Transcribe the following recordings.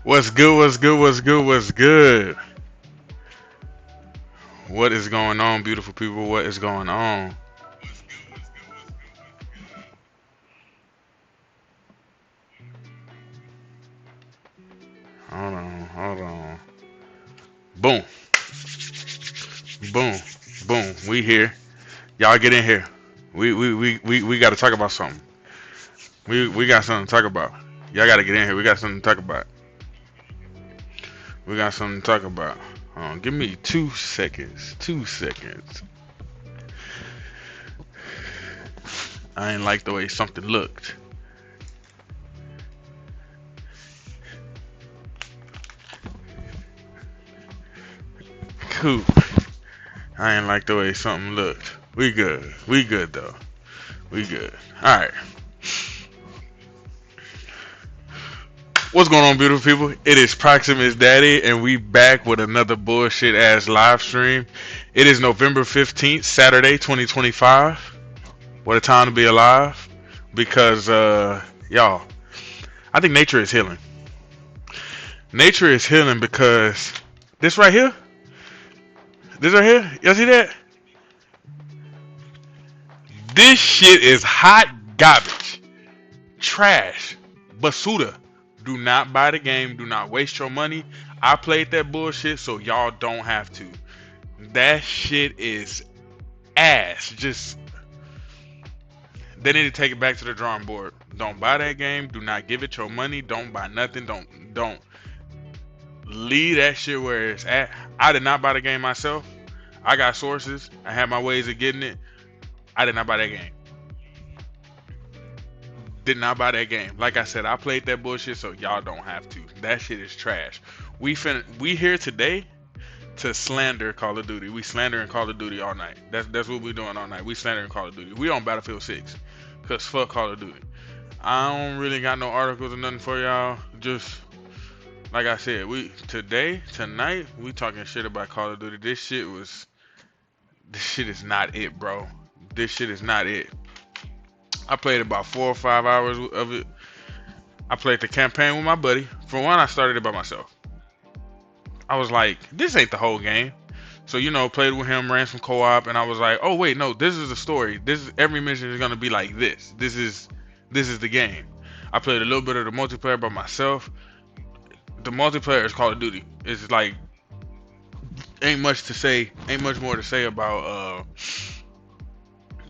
What's good? What's good? What's good? What's good? What is going on, beautiful people? What is going on? Hold on, hold on. Boom, boom, boom. We here. Y'all get in here. We got to talk about something. We got something to talk about. Y'all got to get in here. We got something to talk about. We got something to talk about. Give me 2 seconds. 2 seconds. I ain't like the way something looked. Cool. I ain't like the way something looked. We good. We good though. We good. All right. What's going on, beautiful people? It is Proximus Daddy, and we back with another bullshit ass live stream. It is November 15th, Saturday, 2025. What a time to be alive. Because, y'all, I think nature is healing. Nature is healing because this right here, this right here, y'all see that? This shit is hot garbage. Trash. Basuda. Do not buy the game. Do not waste your money. I played that bullshit, so y'all don't have to. That shit is ass. Just they need to take it back to the drawing board. Don't buy that game. Do not give it your money. Don't buy nothing. Don't leave that shit where it's at. I did not buy the game myself. I got sources. I had my ways of getting it. I did not buy that game. Did not buy that game. Like I said, I played that bullshit, so y'all don't have to. That shit is trash. We here today to slander Call of Duty. We slandering Call of Duty all night. That's what we doing all night. We slandering Call of Duty. We on Battlefield 6. Cause fuck Call of Duty. I don't really got no articles or nothing for y'all. Just like I said, tonight, we talking shit about Call of Duty. This shit is not it, bro. This shit is not it. I played about 4 or 5 hours of it. I played the campaign with my buddy. For one, I started it by myself. I was like, this ain't the whole game. So, played with him, ran some co-op, and I was like, oh wait, no, this is the story. Every mission is gonna be like this. This is the game. I played a little bit of the multiplayer by myself. The multiplayer is Call of Duty. It's like ain't much more to say about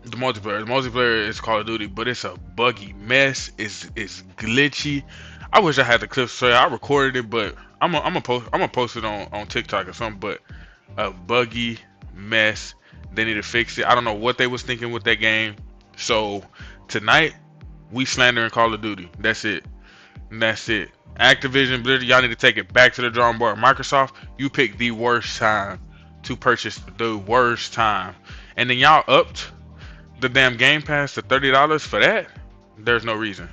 the multiplayer. The multiplayer is Call of Duty, but it's a buggy mess. It's glitchy. I wish I had the clips so I recorded it, but I'm gonna post it on TikTok or something. But a buggy mess. They need to fix it. I don't know what they was thinking with that game. So tonight we slandering Call of Duty. That's it. That's it. Activision Blizzard, y'all need to take it back to the drawing board. Microsoft, you picked the worst time to purchase the worst time, and then y'all upped the damn Game Pass to $30 for that. There's no reason.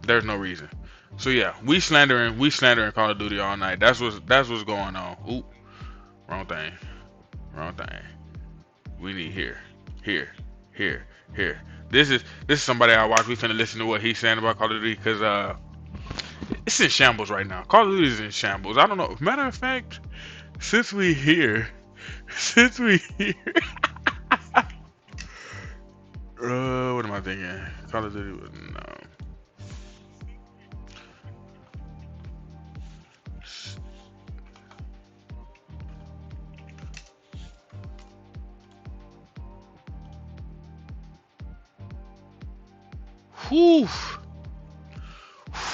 There's no reason. So yeah, we slandering Call of Duty all night. That's what's going on. Oop, wrong thing. Wrong thing. We need here, here, here. This is somebody I watch. We finna listen to what he's saying about Call of Duty because it's in shambles right now. Call of Duty is in shambles. I don't know. Matter of fact, since we here, since we here, what am I thinking? Call of Duty, no. Whew,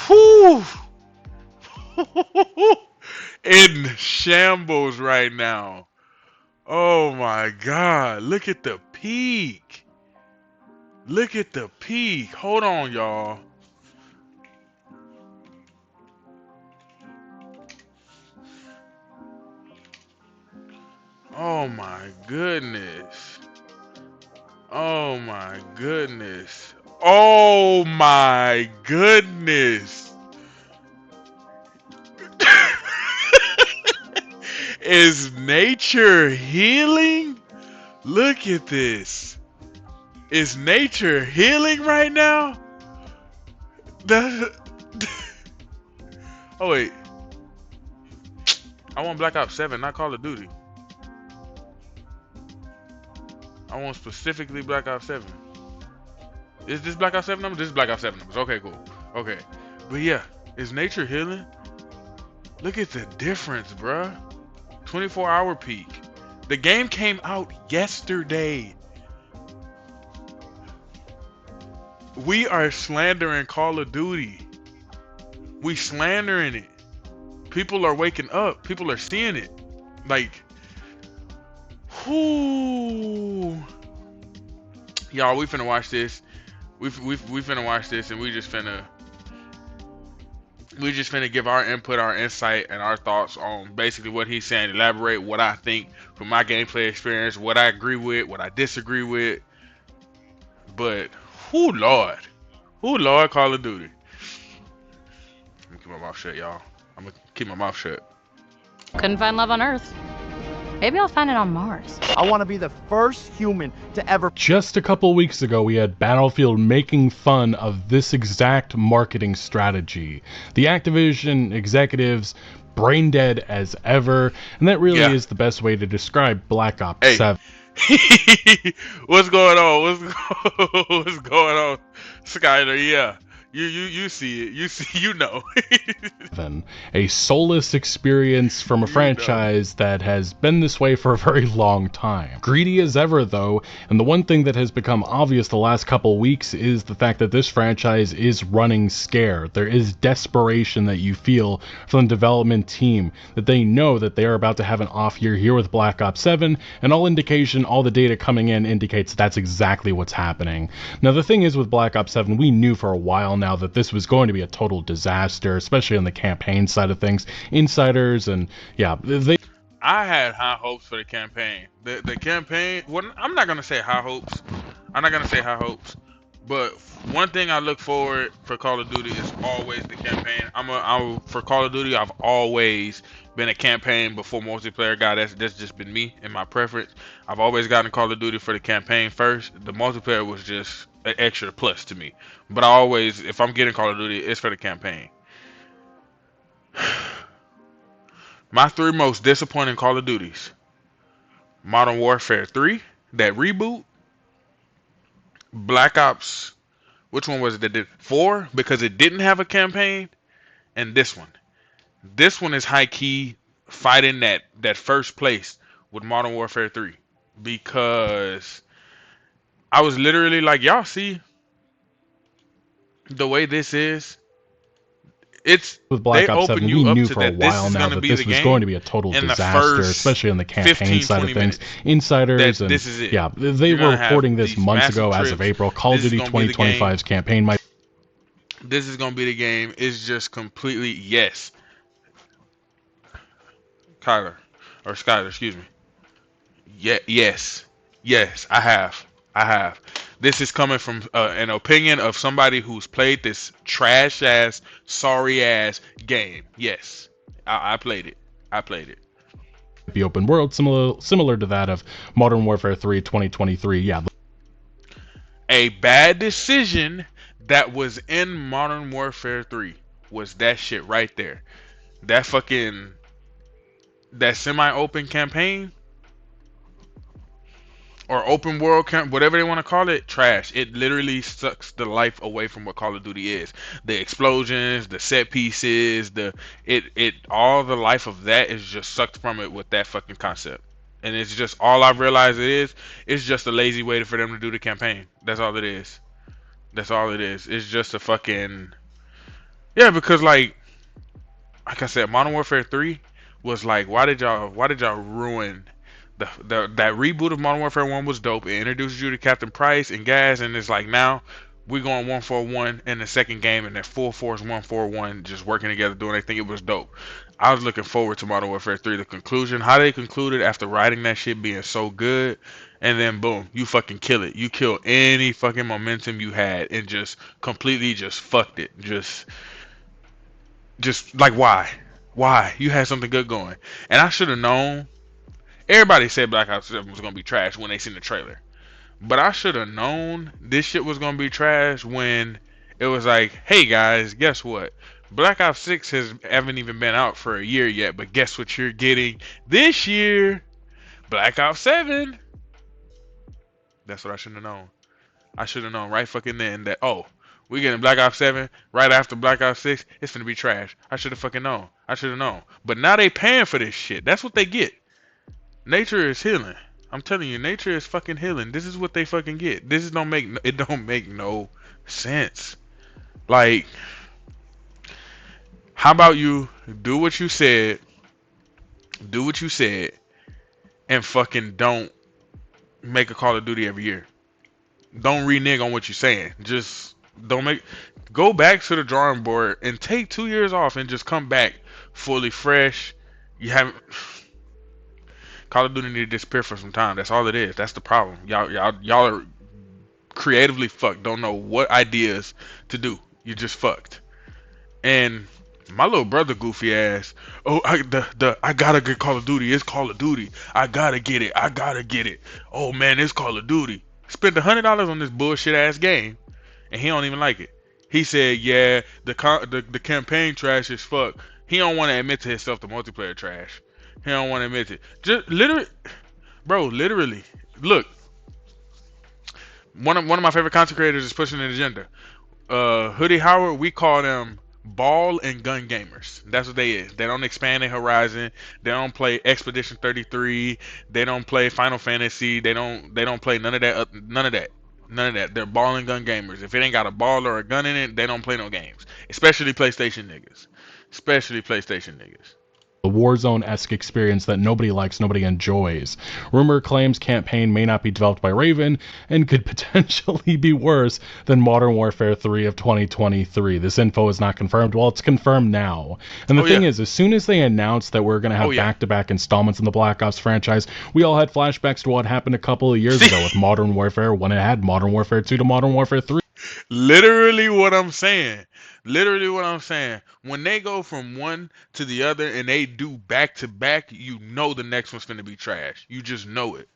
whew, in shambles right now. Oh my God! Look at the peak. Look at the peak. Hold on, y'all. Oh my goodness. Oh my goodness. Oh my goodness. Is nature healing? Look at this. Is nature healing right now? That, oh wait. I want Black Ops 7, not Call of Duty. I want specifically Black Ops 7. Is this Black Ops 7 numbers? This is Black Ops 7 numbers. Okay, cool. Okay. But yeah, is nature healing? Look at the difference, bruh. 24-hour peak. The game came out yesterday. We are slandering Call of Duty. We slandering it. People are waking up. People are seeing it. Like, whoo. Y'all, we finna watch this. We finna watch this, and we just finna give our input, our insight, and our thoughts on basically what he's saying. Elaborate what I think from my gameplay experience, what I agree with, what I disagree with. But, whoo Lord, Call of Duty. I'm gonna keep my mouth shut, y'all. I'm gonna keep my mouth shut. Couldn't find love on Earth. Maybe I'll find it on Mars. I want to be the first human to ever. Just a couple weeks ago, we had Battlefield making fun of this exact marketing strategy. The Activision executives brain dead as ever, and that really is the best way to describe Black Ops 7. What's going on? What's going on, Skyler? Yeah. You see it. You know. A soulless experience from a franchise that has been this way for a very long time. Greedy as ever, though, and the one thing that has become obvious the last couple weeks is the fact that this franchise is running scared. There is desperation that you feel from the development team, that they know that they are about to have an off year here with Black Ops 7, and all the data coming in indicates that's exactly what's happening. Now, the thing is with Black Ops 7, we knew for a while now that this was going to be a total disaster, especially on the campaign side of things. Insiders and I had high hopes for the campaign. The campaign. Well, I'm not gonna say high hopes. But one thing I look forward for Call of Duty is always the campaign. For Call of Duty, I've always been a campaign before multiplayer guy. That's just been me and my preference. I've always gotten Call of Duty for the campaign first. The multiplayer was just an extra plus to me. But I always, if I'm getting Call of Duty, it's for the campaign. My 3 most disappointing Call of Duties: Modern Warfare 3, that reboot, Black Ops, which one was it that did 4 because it didn't have a campaign, and this one. This one is high key fighting that first place with Modern Warfare 3 because I was literally like, y'all see the way this is. It's with Black Ops 7, we knew for a while now that this was going to be a total disaster, especially on the campaign side of things. Insiders and they were reporting this months ago as of April. Call of Duty 2025's campaign might. This is gonna be the game. It's just completely Kyler or Skyler, excuse me. Yes, I have. This is coming from an opinion of somebody who's played this trash ass, sorry ass game. Yes, I played it. The open world, similar to that of Modern Warfare 3 2023. Yeah. A bad decision that was in Modern Warfare 3 was that shit right there. That semi-open campaign. Or open world camp, whatever they want to call it, trash. It literally sucks the life away from what Call of Duty is. The explosions, the set pieces, all the life of that is just sucked from it with that fucking concept. And it's just all I've realized it's just a lazy way for them to do the campaign. That's all it is. It's just a fucking because like I said, Modern Warfare 3 was like, why did y'all ruin that reboot of Modern Warfare 1 was dope. It introduces you to Captain Price and Gas, and it's like now we're going 1-4-1 in the second game, and they're full force 1-4-1 just working together doing everything. It was dope. I was looking forward to Modern Warfare 3. The conclusion, how they concluded after writing that shit being so good, and then boom, you fucking kill it. You kill any fucking momentum you had and just completely just fucked it. Just like why? You had something good going, and I should have known. Everybody said Black Ops 7 was going to be trash when they seen the trailer. But I should have known this shit was going to be trash when it was like, hey guys, guess what? Black Ops 6 haven't even been out for a year yet, but guess what you're getting this year? Black Ops 7. That's what I should have known. I should have known right fucking then that, oh, we getting Black Ops 7 right after Black Ops 6. It's gonna be trash. I should have fucking known. I should have known. But now they paying for this shit. That's what they get. Nature is healing. I'm telling you, nature is fucking healing. This is what they fucking get. This is don't make no sense. Like, how about you do what you said, and fucking don't make a Call of Duty every year. Don't renege on what you're saying. Just don't make. Go back to the drawing board and take 2 years off and just come back fully fresh. You haven't. Call of Duty need to disappear for some time. That's all it is. That's the problem. Y'all are creatively fucked. Don't know what ideas to do. You just fucked. And my little brother goofy ass. Oh, I gotta get Call of Duty. It's Call of Duty. I gotta get it. I gotta get it. Oh man, it's Call of Duty. Spent $100 on this bullshit ass game, and he don't even like it. He said, yeah, the campaign trash as fuck. He don't want to admit to himself the multiplayer trash. He don't want to admit it. Just literally, bro. Literally, look. One of my favorite content creators is pushing an agenda. Hoodie Howard, we call them ball and gun gamers. That's what they is. They don't expand their horizon. They don't play Expedition 33. They don't play Final Fantasy. They don't play none of that. None of that. None of that. They're ball and gun gamers. If it ain't got a ball or a gun in it, they don't play no games. Especially PlayStation niggas. Especially PlayStation niggas. A Warzone-esque experience that nobody likes, nobody enjoys. Rumor claims campaign may not be developed by Raven and could potentially be worse than Modern Warfare 3 of 2023. This info is not confirmed. Well, it's confirmed now. And the thing is, as soon as they announced that we're going to have back-to-back installments in the Black Ops franchise, we all had flashbacks to what happened a couple of years ago with Modern Warfare when it had Modern Warfare 2 to Modern Warfare 3. Literally what I'm saying. Literally what I'm saying. When they go from one to the other and they do back to back, you know the next one's gonna be trash. You just know it.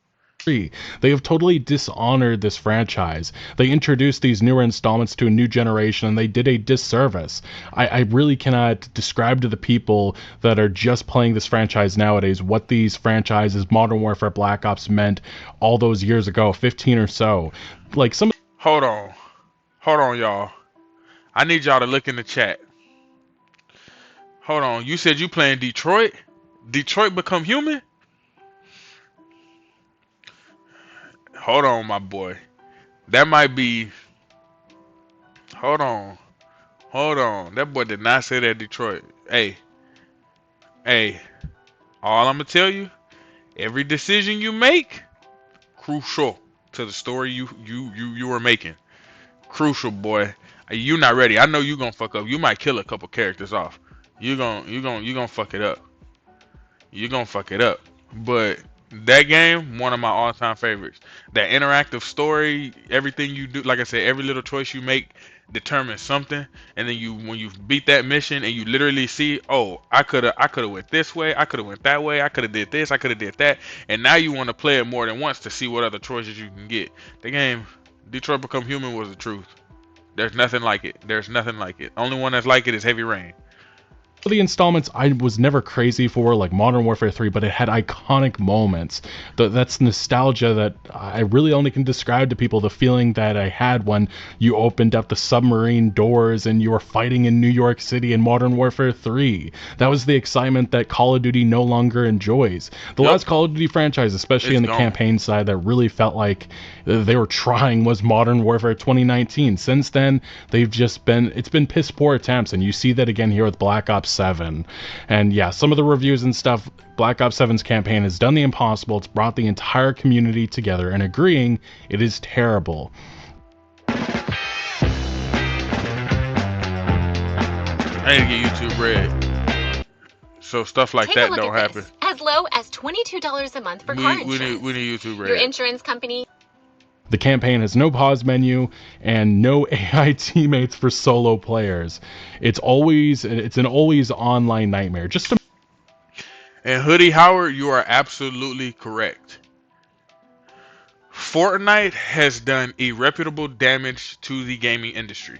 They have totally dishonored this franchise. They introduced these newer installments to a new generation and they did a disservice. I really cannot describe to the people that are just playing this franchise nowadays what these franchises, Modern Warfare, Black Ops, meant all those years ago, 15 or so. Like some. Hold on, y'all. I need y'all to look in the chat. Hold on. You said you playing Detroit? Detroit Become Human? Hold on, my boy. That might be... Hold on. That boy did not say that Detroit. Hey. All I'm going to tell you, every decision you make, crucial to the story you are making. Crucial, boy. You not ready. I know you gonna fuck up. You might kill a couple characters off. You gonna fuck it up. You gonna fuck it up. But that game, one of my all-time favorites. That interactive story, everything you do, like I said, every little choice you make determines something. And then when you beat that mission and you literally see, oh, I coulda went this way, I coulda went that way, I coulda did this, I coulda did that, and now you want to play it more than once to see what other choices you can get. The game, Detroit Become Human, was the truth. There's nothing like it. There's nothing like it. Only one that's like it is Heavy Rain. The installments I was never crazy for, like Modern Warfare 3, but it had iconic moments. That's nostalgia that I really only can describe to people, the feeling that I had when you opened up the submarine doors and you were fighting in New York City in Modern Warfare 3. That was the excitement that Call of Duty no longer enjoys. The last Call of Duty franchise, especially in the campaign side, that really felt like they were trying was Modern Warfare 2019. Since then, it's been piss poor attempts, and you see that again here with Black Ops 7. And yeah, some of the reviews and stuff, Black Ops 7's campaign has done the impossible. It's brought the entire community together and agreeing it is terrible. I need to get YouTube Red, so stuff like that don't happen. As low as $22 a month for car insurance. We need YouTube Red. Your insurance company. The campaign has no pause menu and no AI teammates for solo players. It's an always online nightmare. And Hoodie Howard, you are absolutely correct. Fortnite has done irreparable damage to the gaming industry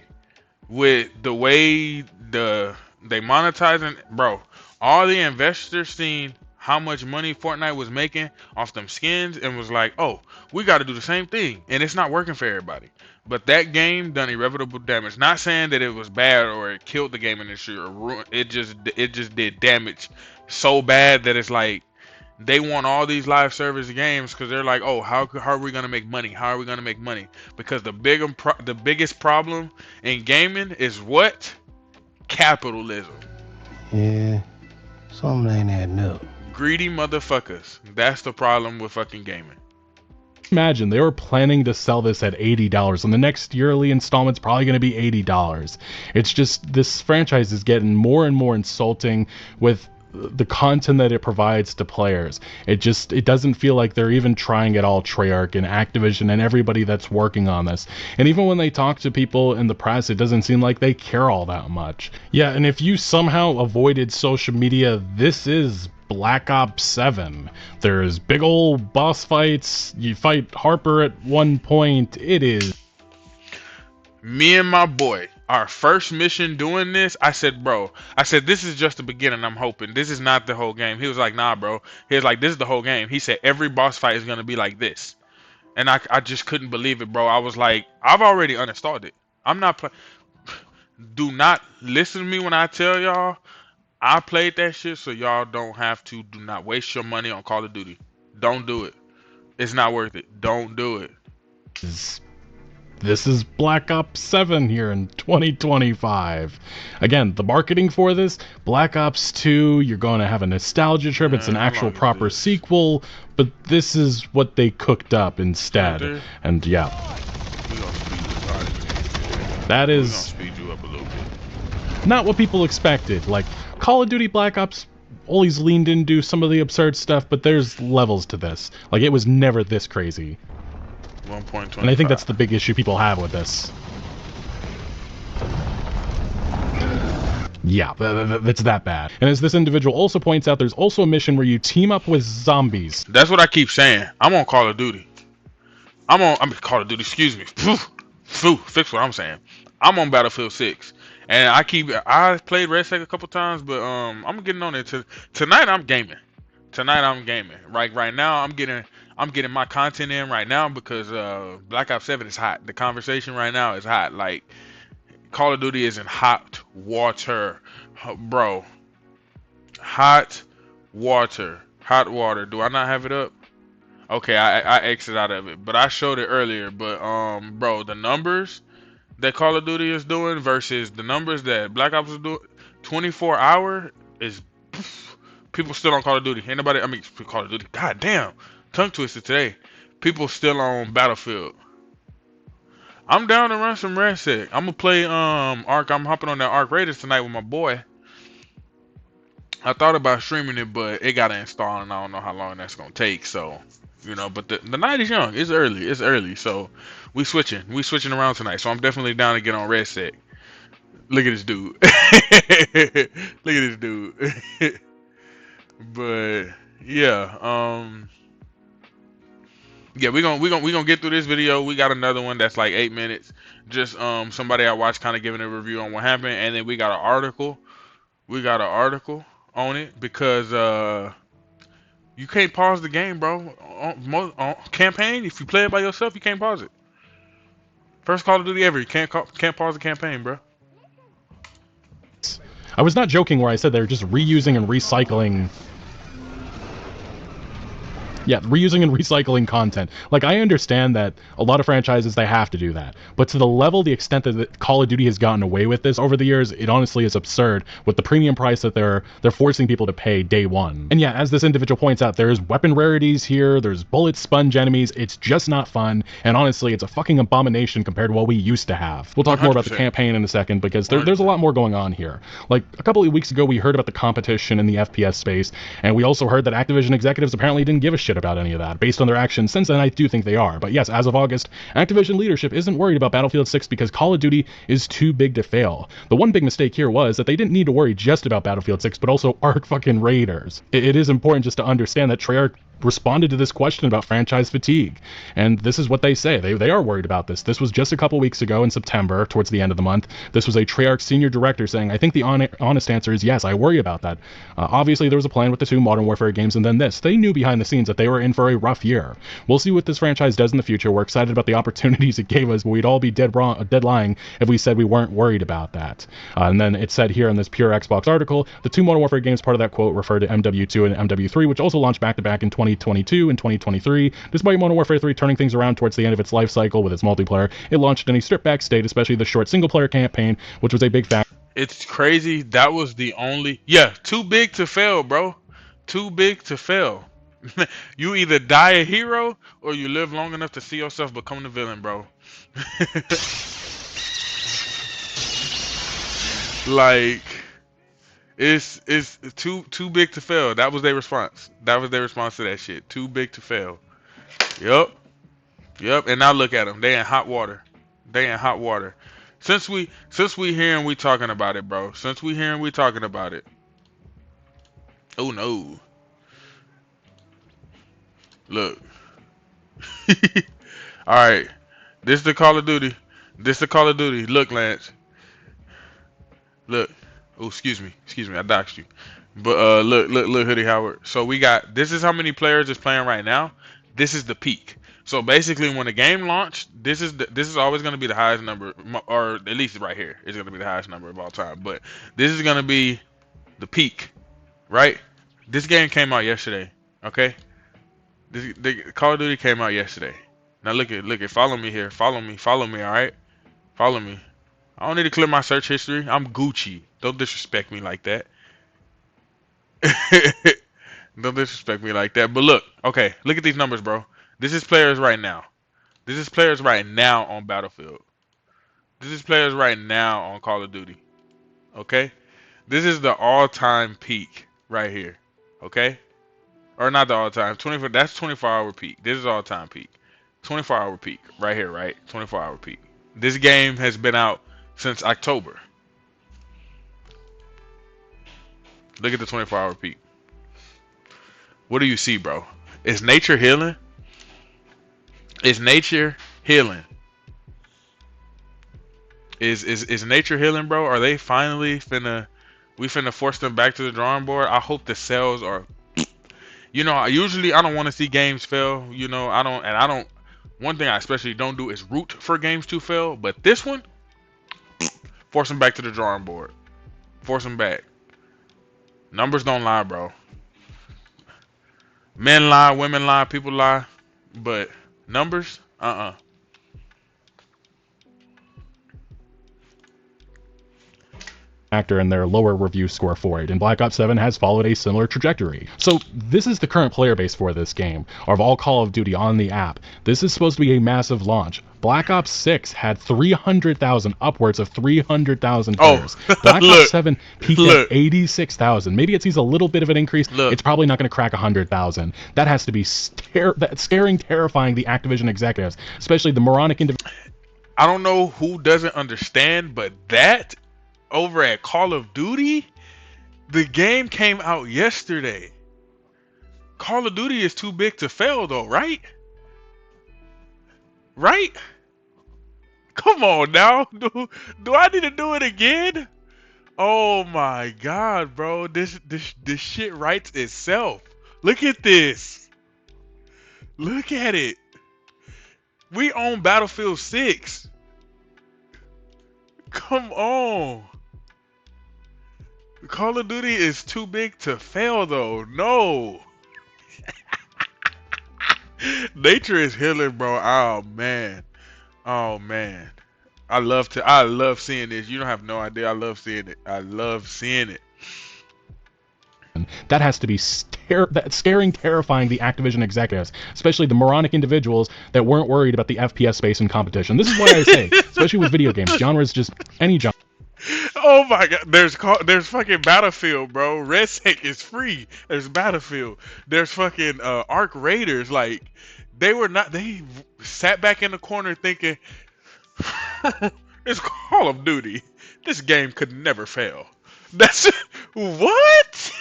with the way the They monetizing, bro. All the investors seen how much money Fortnite was making off them skins and was like, oh, we got to do the same thing, and it's not working for everybody. But that game done irreparable damage. Not saying that it was bad or it killed the game industry or ruined. It just did damage so bad that it's like they want all these live service games because they're like, oh, how are we gonna make money? How are we gonna make money? Because the biggest problem in gaming is what? Capitalism. Yeah, something ain't adding up. Greedy motherfuckers. That's the problem with fucking gaming. Imagine they were planning to sell this at $80, and the next yearly installment's probably going to be $80. It's just, this franchise is getting more and more insulting with the content that it provides to players. It doesn't feel like they're even trying at all, Treyarch and Activision and everybody that's working on this. And even when they talk to people in the press, it doesn't seem like they care all that much. Yeah, and if you somehow avoided social media, this is Black Ops 7. There's big old boss fights. You fight Harper at one point. It is. Me and my boy, our first mission doing this, I said, this is just the beginning, I'm hoping. This is not the whole game. He was like, nah, bro. He was like, this is the whole game. He said, every boss fight is going to be like this. And I just couldn't believe it, bro. I was like, I've already uninstalled it. I'm not playing. Do not listen to me when I tell y'all. I played that shit so y'all don't have to. Do not waste your money on Call of Duty. Don't do it. It's not worth it. Don't do it. This is Black Ops 7 here in 2025. Again, the marketing for this, Black Ops 2, you're going to have a nostalgia trip. It's an actual proper sequel, but this is what they cooked up instead. Right, and yeah. That is speed you up a little bit. Not what people expected. Like, Call of Duty Black Ops always leaned into some of the absurd stuff, but there's levels to this. Like, it was never this crazy. 1.25. And I think that's the big issue people have with this. Yeah, that's that bad. And as this individual also points out, there's also a mission where you team up with zombies. That's what I keep saying. I'm on Call of Duty. I'm Call of Duty, excuse me. Fix what I'm saying. I'm on Battlefield 6. And I played Red Sec a couple times, but I'm getting on it. Tonight I'm gaming. Right now I'm getting my content in right now because Black Ops 7 is hot. The conversation right now is hot. Like, Call of Duty is in hot water, bro. Hot water. Do I not have it up? Okay, I exit out of it, but I showed it earlier. But bro, the numbers that Call of Duty is doing versus the numbers that Black Ops is doing, 24-hour is people still on Call of Duty. Call of Duty. God damn, tongue twisted today. People still on Battlefield. I'm down to run some Red Sec. I'm gonna play Ark. I'm hopping on that Ark Raiders tonight with my boy. I thought about streaming it, but it gotta install, and I don't know how long that's gonna take. So, but the night is young. It's early. So we switching around tonight. So I'm definitely down to get on Red Sec. Look at this dude. But yeah, yeah, we gonna get through this video. We got another one that's like 8 minutes. Just somebody I watched kind of giving a review on what happened, and then we got an article. On it because you can't pause the game, bro. On campaign, if you play it by yourself, you can't pause it. First Call of Duty ever, you can't pause the campaign, bro. I was not joking where I said they're just reusing and recycling. Yeah, reusing and recycling content. Like, I understand that a lot of franchises, they have to do that. But to the extent that Call of Duty has gotten away with this over the years, it honestly is absurd with the premium price that they're forcing people to pay day one. And yeah, as this individual points out, there's weapon rarities here, there's bullet sponge enemies, it's just not fun, and honestly, it's a fucking abomination compared to what we used to have. We'll talk 100%. More about the campaign in a second, because there's a lot more going on here. Like, a couple of weeks ago, we heard about the competition in the FPS space, and we also heard that Activision executives apparently didn't give a shit about any of that. Based on their actions since then, I do think they are. But yes, as of August, Activision leadership isn't worried about Battlefield 6 because Call of Duty is too big to fail. The one big mistake here was that they didn't need to worry just about Battlefield 6, but also Ark fucking Raiders. It is important just to understand that Treyarch responded to this question about franchise fatigue, and this is what they say. They are worried about this. This was just a couple weeks ago in September, towards the end of the month. This was a Treyarch senior director saying, I think the honest answer is yes, I worry about that. Obviously, there was a plan with the 2 Modern Warfare games, and then this. They knew behind the scenes that they were in for a rough year. We'll see what this franchise does in the future. We're excited about the opportunities it gave us, but we'd all be dead lying if we said we weren't worried about that. And then it said here in this Pure Xbox article, the 2 Modern Warfare games, part of that quote, refer to MW2 and MW3, which also launched back-to-back in 2022 and 2023. Despite Modern Warfare 3 turning things around towards the end of its life cycle with its multiplayer, it launched in a stripped-back state, especially the short single-player campaign, which was a big factor. It's crazy. That was the only... Yeah, too big to fail, bro. Too big to fail. You either die a hero or you live long enough to see yourself become the villain, bro. Like, it's too big to fail. That was their response. That was their response to that shit. Too big to fail. Yup. Yup. And now look at them. They in hot water. They in hot water. Since we hearing we talking about it, bro. Since we hearing we talking about it. Oh no. Look. Alright. This the Call of Duty. This the Call of Duty. Look, Lance. Look. Oh, excuse me. Excuse me. I doxed you. But look, Hoodie Howard. So we got, this is how many players is playing right now. This is the peak. So basically, when the game launched, this is always going to be the highest number, or at least right here, it's going to be the highest number of all time. But this is going to be the peak, right? This game came out yesterday. Okay. The Call of Duty came out yesterday. Now look at, follow me here. Follow me. All right. Follow me. I don't need to clear my search history. I'm Gucci. Don't disrespect me like that. Don't disrespect me like that. But look, okay, look at these numbers, bro. This is players right now. This is players right now on Battlefield. This is players right now on Call of Duty. Okay? This is the all-time peak right here. Okay? Or not the all-time. 24. That's 24-hour peak. This is all-time peak. 24-hour peak right here, right? 24-hour peak. This game has been out since October. Look at the 24-hour peak. What do you see, bro? Is nature healing? Is nature healing? Is nature healing, bro? Are they finally finna force them back to the drawing board? I hope the sales are, you know, usually I don't want to see games fail, you know, I don't, one thing I especially don't do is root for games to fail, but this one, force them back to the drawing board. Force them back. Numbers don't lie, bro. Men lie, women lie, people lie, but numbers, Factor in their lower review score for it, and Black Ops 7 has followed a similar trajectory. So this is the current player base for this game, of all Call of Duty on the app. This is supposed to be a massive launch. Black Ops 6 had 300,000, upwards of 300,000 players. Black Ops 7 peaked at 86,000. Maybe it sees a little bit of an increase. It's probably not going to crack 100,000. That has to be scaring, terrifying the Activision executives, especially the moronic individuals. I don't know who doesn't understand, but that over at Call of Duty, the game came out yesterday. Call of Duty is too big to fail though, right? Right? Come on now. Do I need to do it again? Oh my god, bro. This shit writes itself. Look at this. Look at it. We own Battlefield 6. Come on. Call of Duty is too big to fail though. No. Nature is healing, bro. Oh man. Oh man. I love seeing this. You don't have no idea. I love seeing it. I love seeing it. That has to be scaring, terrifying the Activision executives, especially the moronic individuals that weren't worried about the FPS space and competition. This is why I say, especially with video games, genres, just any genre. Oh my god, there's fucking Battlefield, bro. RedSec is free. There's Battlefield. There's fucking Arc Raiders. Like, they sat back in the corner thinking, it's Call of Duty. This game could never fail. That's what?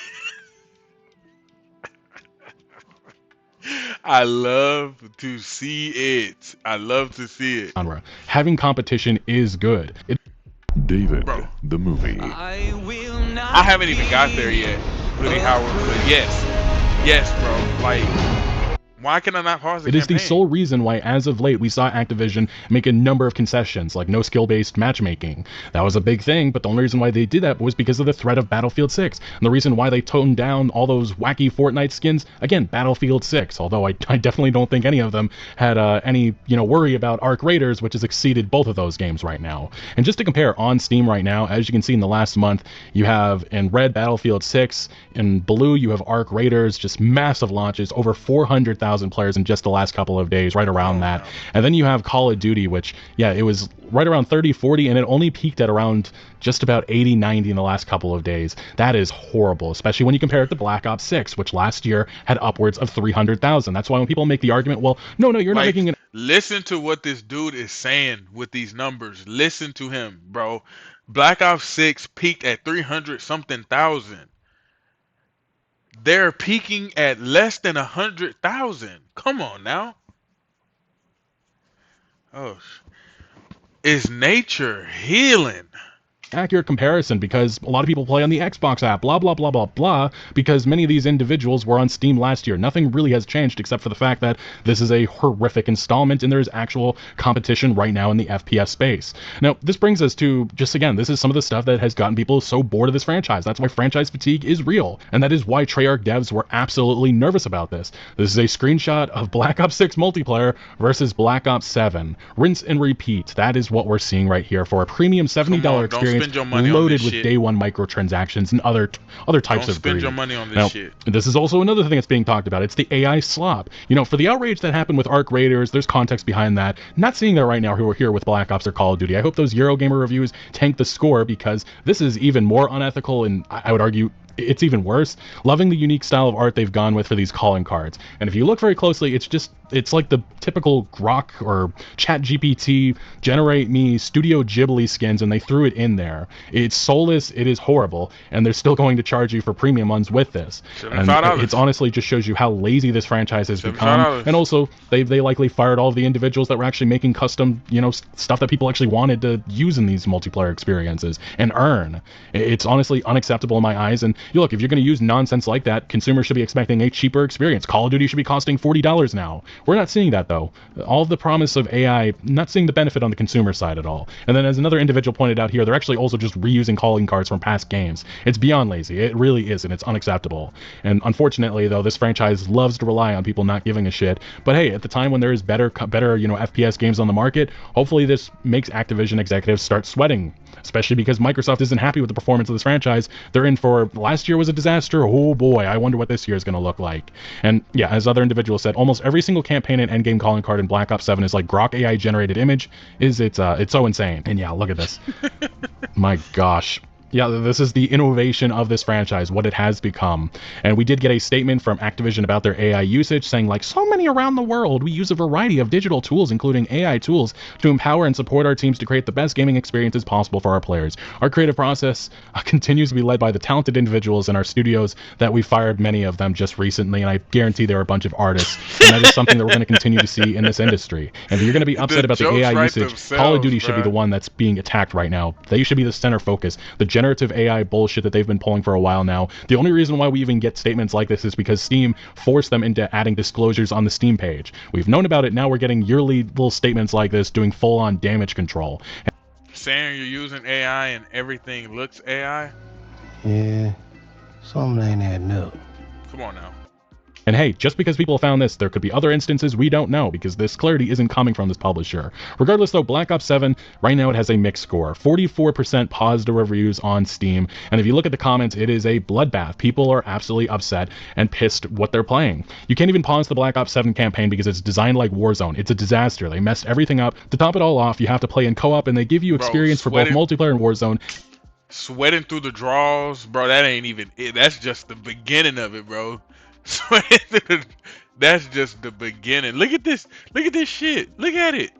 I love to see it. I love to see it, genre. Having competition is good. David, bro. the movie. I haven't even got there yet, Hoodie Howard. But yes, bro. Like, why can I not pause the It is the campaign? sole reason why, as of late, we saw Activision make a number of concessions, like no skill-based matchmaking. That was a big thing, but the only reason why they did that was because of the threat of Battlefield 6. And the reason why they toned down all those wacky Fortnite skins, again, Battlefield 6, although I definitely don't think any of them had any, worry about Arc Raiders, which has exceeded both of those games right now. And just to compare, on Steam right now, as you can see in the last month, you have in red Battlefield 6, in blue you have Arc Raiders, just massive launches, over 400,000 players in just the last couple of days, right around that. No. And then you have Call of Duty, which, yeah, it was right around 30, 40, and it only peaked at around just about 80, 90 in the last couple of days. That is horrible, especially when you compare it to Black Ops 6, which last year had upwards of 300,000. That's why when people make the argument, well, no, you're not making an... Listen to what this dude is saying with these numbers. Listen to him, bro. Black Ops 6 peaked at 300 something thousand. They're peaking at less than 100,000. Come on now. Oh, is nature healing? Accurate comparison, because a lot of people play on the Xbox app, blah, blah, blah, blah, blah, because many of these individuals were on Steam last year. Nothing really has changed except for the fact that this is a horrific installment and there's actual competition right now in the FPS space. Now, this brings us to, just again, this is some of the stuff that has gotten people so bored of this franchise. That's why franchise fatigue is real, and that is why Treyarch devs were absolutely nervous about this. This is a screenshot of Black Ops 6 multiplayer versus Black Ops 7. Rinse and repeat. That is what we're seeing right here for a premium $70 experience loaded with day one microtransactions and other types of greed. Don't spend your money on this shit. This is also another thing that's being talked about. It's the AI slop. For the outrage that happened with Arc Raiders, there's context behind that. Not seeing that right now who are here with Black Ops or Call of Duty. I hope those Eurogamer reviews tank the score, because this is even more unethical, and I would argue it's even worse. Loving the unique style of art they've gone with for these calling cards. And if you look very closely, it's like the typical Grok or ChatGPT generate me Studio Ghibli skins, and they threw it in there. It's soulless, it is horrible, and they're still going to charge you for premium ones with this. And it's honestly just shows you how lazy this franchise has become. And also, they likely fired all of the individuals that were actually making custom, stuff that people actually wanted to use in these multiplayer experiences and earn. It's honestly unacceptable in my eyes. And look, if you're going to use nonsense like that, consumers should be expecting a cheaper experience. Call of Duty should be costing $40 now. We're not seeing that, though. All of the promise of AI, not seeing the benefit on the consumer side at all. And then, as another individual pointed out here, they're actually also just reusing calling cards from past games. It's beyond lazy. It really is, and it's unacceptable. And unfortunately, though, this franchise loves to rely on people not giving a shit. But hey, at the time when there is better FPS games on the market, hopefully this makes Activision executives start sweating. Especially because Microsoft isn't happy with the performance of this franchise. They're in for, last year was a disaster. Oh boy, I wonder what this year is going to look like. And yeah, as other individuals said, almost every single campaign and endgame calling card in Black Ops 7 is like Grok AI generated image. It's so insane. And yeah, look at this. My gosh. Yeah, this is the innovation of this franchise, what it has become. And we did get a statement from Activision about their AI usage, saying, like so many around the world, we use a variety of digital tools, including AI tools, to empower and support our teams to create the best gaming experiences possible for our players. Our creative process continues to be led by the talented individuals in our studios that we fired many of them just recently, and I guarantee they're a bunch of artists. And that is something that we're going to continue to see in this industry. And if you're going to be upset about the AI usage, Call of Duty should be the one that's being attacked right now. They should be the center focus. The generative AI bullshit that they've been pulling for a while now. The only reason why we even get statements like this is because Steam forced them into adding disclosures on the Steam page. We've known about it, now we're getting yearly little statements like this doing full-on damage control. Saying you're using AI and everything looks AI? Yeah, something ain't adding up. Come on now. And hey, just because people found this, there could be other instances we don't know, because this clarity isn't coming from this publisher. Regardless though, Black Ops 7, right now it has a mixed score. 44% positive reviews on Steam, and if you look at the comments, it is a bloodbath. People are absolutely upset and pissed what they're playing. You can't even pause the Black Ops 7 campaign because it's designed like Warzone. It's a disaster. They messed everything up. To top it all off, you have to play in co-op, and they give you experience for both multiplayer and Warzone. Sweating through the draws, bro, that ain't even it. That's just the beginning of it, bro. That's just the beginning. Look at this. Look at this shit. Look at it.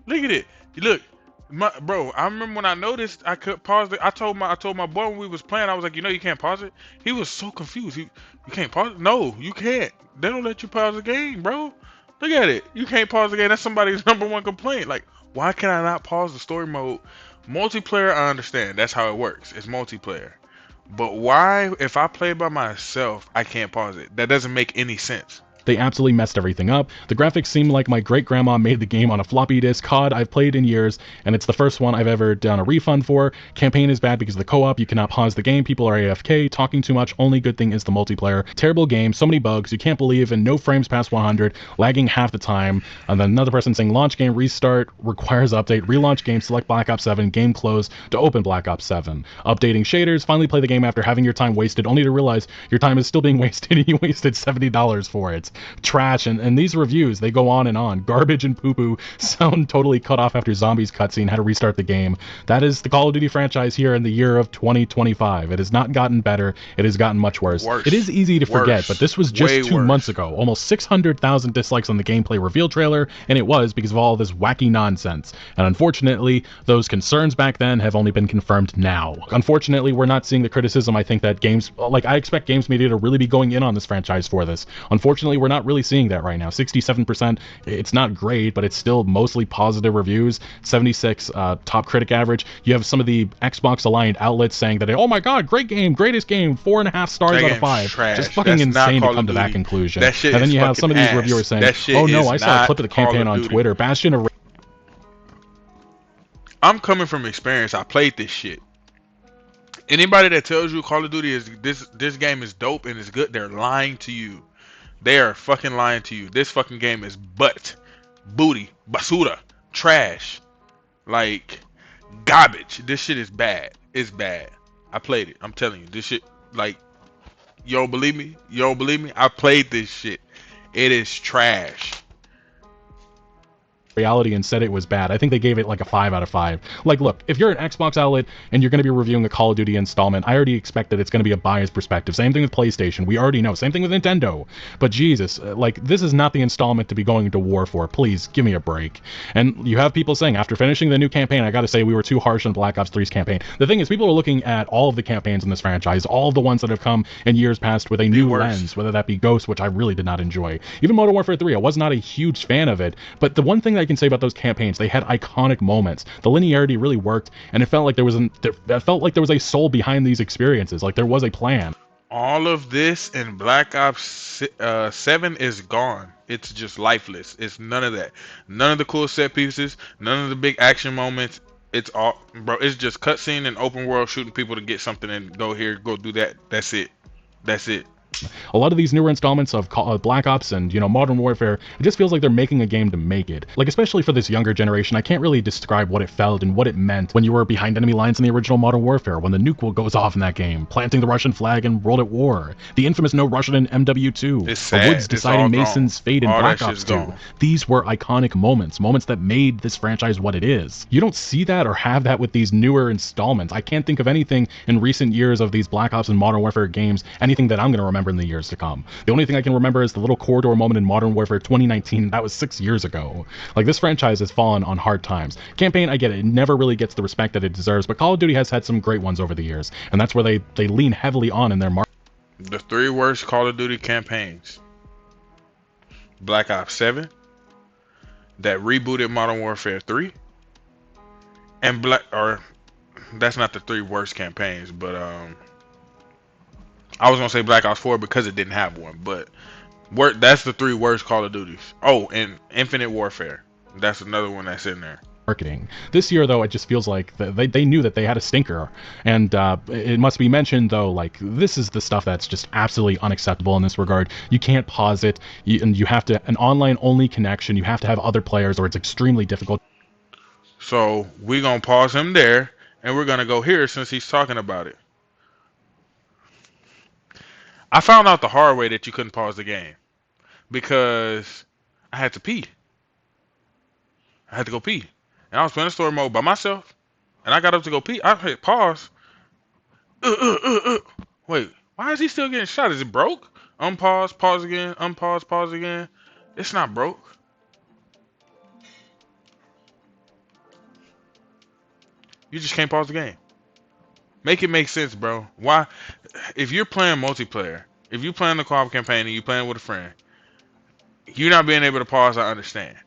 Look at it. Look. Bro, I remember when I noticed I could pause it. I told my boy when we was playing, I was like, you can't pause it. He was so confused. You can't pause it? No, you can't. They don't let you pause the game, bro. Look at it. You can't pause the game. That's somebody's #1 complaint. Like, why can I not pause the story mode? Multiplayer, I understand. That's how it works. It's multiplayer. But why, if I play by myself, I can't pause it? That doesn't make any sense. They absolutely messed everything up. The graphics seem like my great-grandma made the game on a floppy disk. COD I've played in years, and it's the first one I've ever done a refund for. Campaign is bad because of the co-op. You cannot pause the game. People are AFK, talking too much. Only good thing is the multiplayer. Terrible game, so many bugs, you can't believe, and no frames past 100, lagging half the time. And then another person saying launch game, restart, requires update, relaunch game, select Black Ops 7, game close to open Black Ops 7. Updating shaders, finally play the game after having your time wasted, only to realize your time is still being wasted and you wasted $70 for it. Trash, and these reviews, they go on and on. Garbage and poo-poo, sound totally cut off after zombies cutscene, had to restart the game. That is the Call of Duty franchise here in the year of 2025. It has not gotten better, it has gotten much worse. It is easy to forget, but this was just 2 months ago. Almost 600,000 dislikes on the gameplay reveal trailer, and it was because of all this wacky nonsense. And unfortunately, those concerns back then have only been confirmed now. Unfortunately, we're not seeing the criticism I think that I expect games media to really be going in on this franchise for this. Unfortunately, we're not really seeing that right now. 67%, it's not great, but it's still mostly positive reviews. 76 top critic average. You have some of the Xbox aligned outlets saying that, oh my god, great game, greatest game, 4.5 stars out of 5. Trash. Just fucking That's insane to come to that conclusion. That shit and then is you have some of these reviewers saying, oh no, I saw a clip of the campaign on Twitter. Bastion. I'm coming from experience. I played this shit. Anybody that tells you Call of Duty is this game is dope and is good, they're lying to you. They are fucking lying to you. This fucking game is butt, booty, basura, trash, like garbage. This shit is bad. It's bad. I played it. I'm telling you, this shit, like, you don't believe me? You don't believe me? I played this shit. It is trash. Reality and said it was bad. I think they gave it like a 5 out of 5. Like, look, if you're an Xbox outlet and you're going to be reviewing a Call of Duty installment, I already expect that it's going to be a biased perspective. Same thing with PlayStation. We already know. Same thing with Nintendo. But Jesus, like, this is not the installment to be going to war for. Please, give me a break. And you have people saying, after finishing the new campaign, I got to say we were too harsh on Black Ops 3's campaign. The thing is, people are looking at all of the campaigns in this franchise, all of the ones that have come in years past with a new lens, whether that be Ghost, which I really did not enjoy. Even Modern Warfare 3, I was not a huge fan of it. But the one thing that I can say about those campaigns, they had iconic moments. The linearity really worked, and it felt like there was a soul behind these experiences. Like there was a plan. All of this in Black Ops 7 is gone. It's just lifeless. It's none of that. None of the cool set pieces. None of the big action moments. It's all, bro. It's just cutscene and open world shooting people to get something and go here, go do that. That's it. That's it. A lot of these newer installments of Black Ops and, Modern Warfare, it just feels like they're making a game to make it. Like, especially for this younger generation, I can't really describe what it felt and what it meant when you were behind enemy lines in the original Modern Warfare, when the nuke goes off in that game, planting the Russian flag in World at War, the infamous no Russian in MW2, the Woods deciding Mason's fate in Black Ops 2. These were iconic moments that made this franchise what it is. You don't see that or have that with these newer installments. I can't think of anything in recent years of these Black Ops and Modern Warfare games, anything that I'm going to remember in the years to come. The only thing I can remember is the little corridor moment in Modern Warfare 2019. That was 6 years ago. Like, this franchise has fallen on hard times. Campaign, I get it. It never really gets the respect that it deserves, but Call of Duty has had some great ones over the years, and that's where they lean heavily on in their market. The 3 worst Call of Duty campaigns. Black Ops 7, that rebooted Modern Warfare 3, and that's not the 3 worst campaigns, but I was gonna say Black Ops 4 because it didn't have one, but that's the 3 worst Call of Duties. Oh, and Infinite Warfare. That's another one that's in there. Marketing. This year, though, it just feels like they knew that they had a stinker. And it must be mentioned, though, like, this is the stuff that's just absolutely unacceptable in this regard. You can't pause it, and you have to, an online-only connection, you have to have other players, or it's extremely difficult. So, we're gonna pause him there, and we're gonna go here since he's talking about it. I found out the hard way that you couldn't pause the game because I had to pee. I had to go pee. And I was playing story mode by myself. And I got up to go pee. I hit pause. Wait, why is he still getting shot? Is it broke? Unpause, pause again, unpause, pause again. It's not broke. You just can't pause the game. Make it make sense, bro. Why? If you're playing multiplayer, if you're playing the co-op campaign and you're playing with a friend, you're not being able to pause, I understand.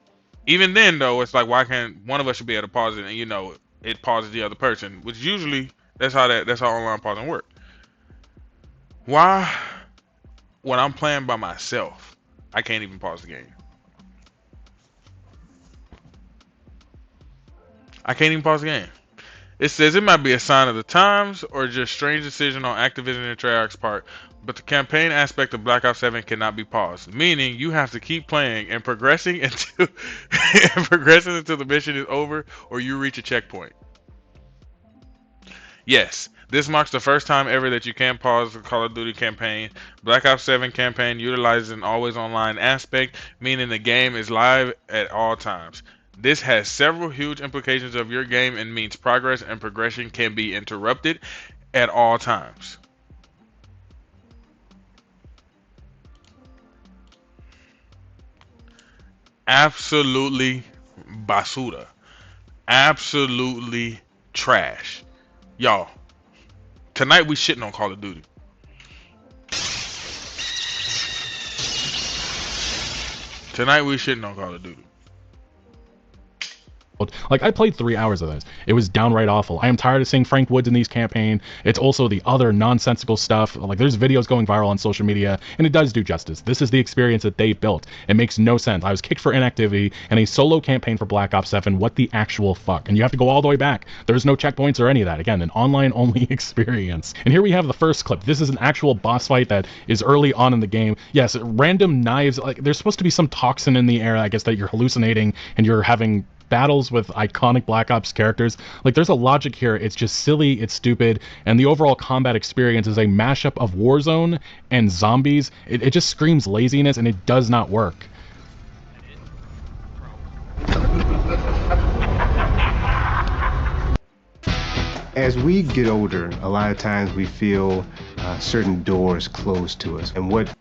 Even then, though, it's like, why can't one of us should be able to pause it and, you know, it pauses the other person? Which usually, that's how online pausing works. Why, when I'm playing by myself, I can't even pause the game? I can't even pause the game. It says it might be a sign of the times or just strange decision on Activision and Treyarch's part, but the campaign aspect of Black Ops 7 cannot be paused, meaning you have to keep playing and progressing until the mission is over or you reach a checkpoint. Yes, this marks the first time ever that you can pause the Call of Duty campaign. Black Ops 7 campaign utilizes an always online aspect, meaning the game is live at all times. This has several huge implications of your game and means progress and progression can be interrupted at all times. Absolutely basura. Absolutely trash. Y'all, tonight we shitting on Call of Duty. Tonight we shitting on Call of Duty. Like, I played 3 hours of this. It was downright awful. I am tired of seeing Frank Woods in these campaign. It's also the other nonsensical stuff. Like, there's videos going viral on social media, and it does do justice. This is the experience that they built. It makes no sense. I was kicked for inactivity and a solo campaign for Black Ops 7. What the actual fuck? And you have to go all the way back. There's no checkpoints or any of that. Again, an online-only experience. And here we have the first clip. This is an actual boss fight that is early on in the game. Yes, random knives. Like, there's supposed to be some toxin in the air, I guess, that you're hallucinating and you're having battles with iconic Black Ops characters. Like, there's a logic here. It's just silly, it's stupid, and the overall combat experience is a mashup of Warzone and zombies. It just screams laziness, and it does not work. As we get older, a lot of times we feel certain doors closed to us. And what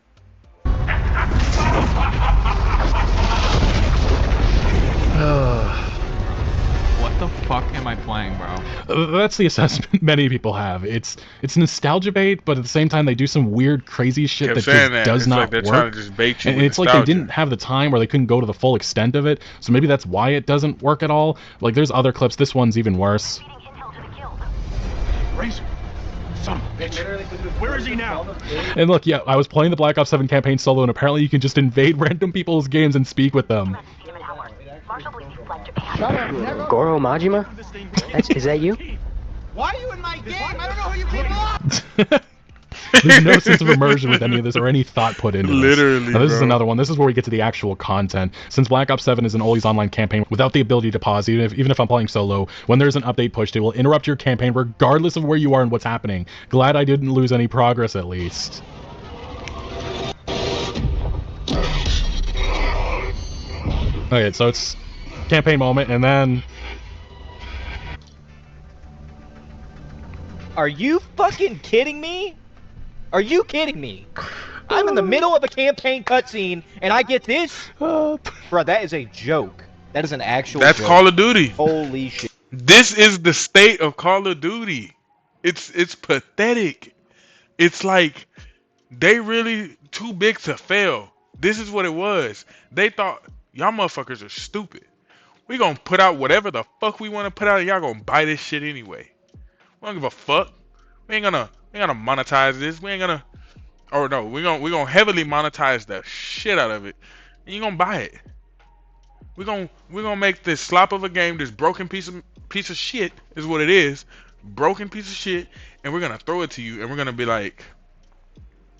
What the fuck am I playing, bro? That's the assessment many people have. It's nostalgia bait, but at the same time they do some weird, crazy shit that just does not work. They're trying to just bait you and with it's like they didn't have the time or they couldn't go to the full extent of it, so maybe that's why it doesn't work at all. Like, there's other clips. This one's even worse. Razor. Son of a bitch. Where is he now? And look, yeah, I was playing the Black Ops 7 campaign solo, and apparently you can just invade random people's games and speak with them. Goro Majima? Is that you? Why are you in my game? I don't know who you people are. There's no sense of immersion with any of this or any thought put into this. Literally, now, this is bro. another one. This is where we get to the actual content. Since Black Ops 7 is an always online campaign without the ability to pause, even if I'm playing solo, when there's an update pushed, it will interrupt your campaign regardless of where you are and what's happening. Glad I didn't lose any progress, at least. Okay, so it's campaign moment, and then... Are you fucking kidding me? Are you kidding me? I'm in the middle of a campaign cutscene, and I get this? Bro, that is a joke. That is an actual That's joke. Call of Duty. Holy shit. This is the state of Call of Duty. It's pathetic. It's like they really too big to fail. This is what it was. They thought y'all motherfuckers are stupid. We gonna put out whatever the fuck we want to put out, and y'all gonna buy this shit anyway. We don't give a fuck. We ain't gonna monetize this. We ain't gonna, or no, we gonna heavily monetize the shit out of it. And you gonna buy it. We're gonna make this slop of a game, this broken piece of shit is what it is. Broken piece of shit, and we're gonna throw it to you, and we're gonna be like,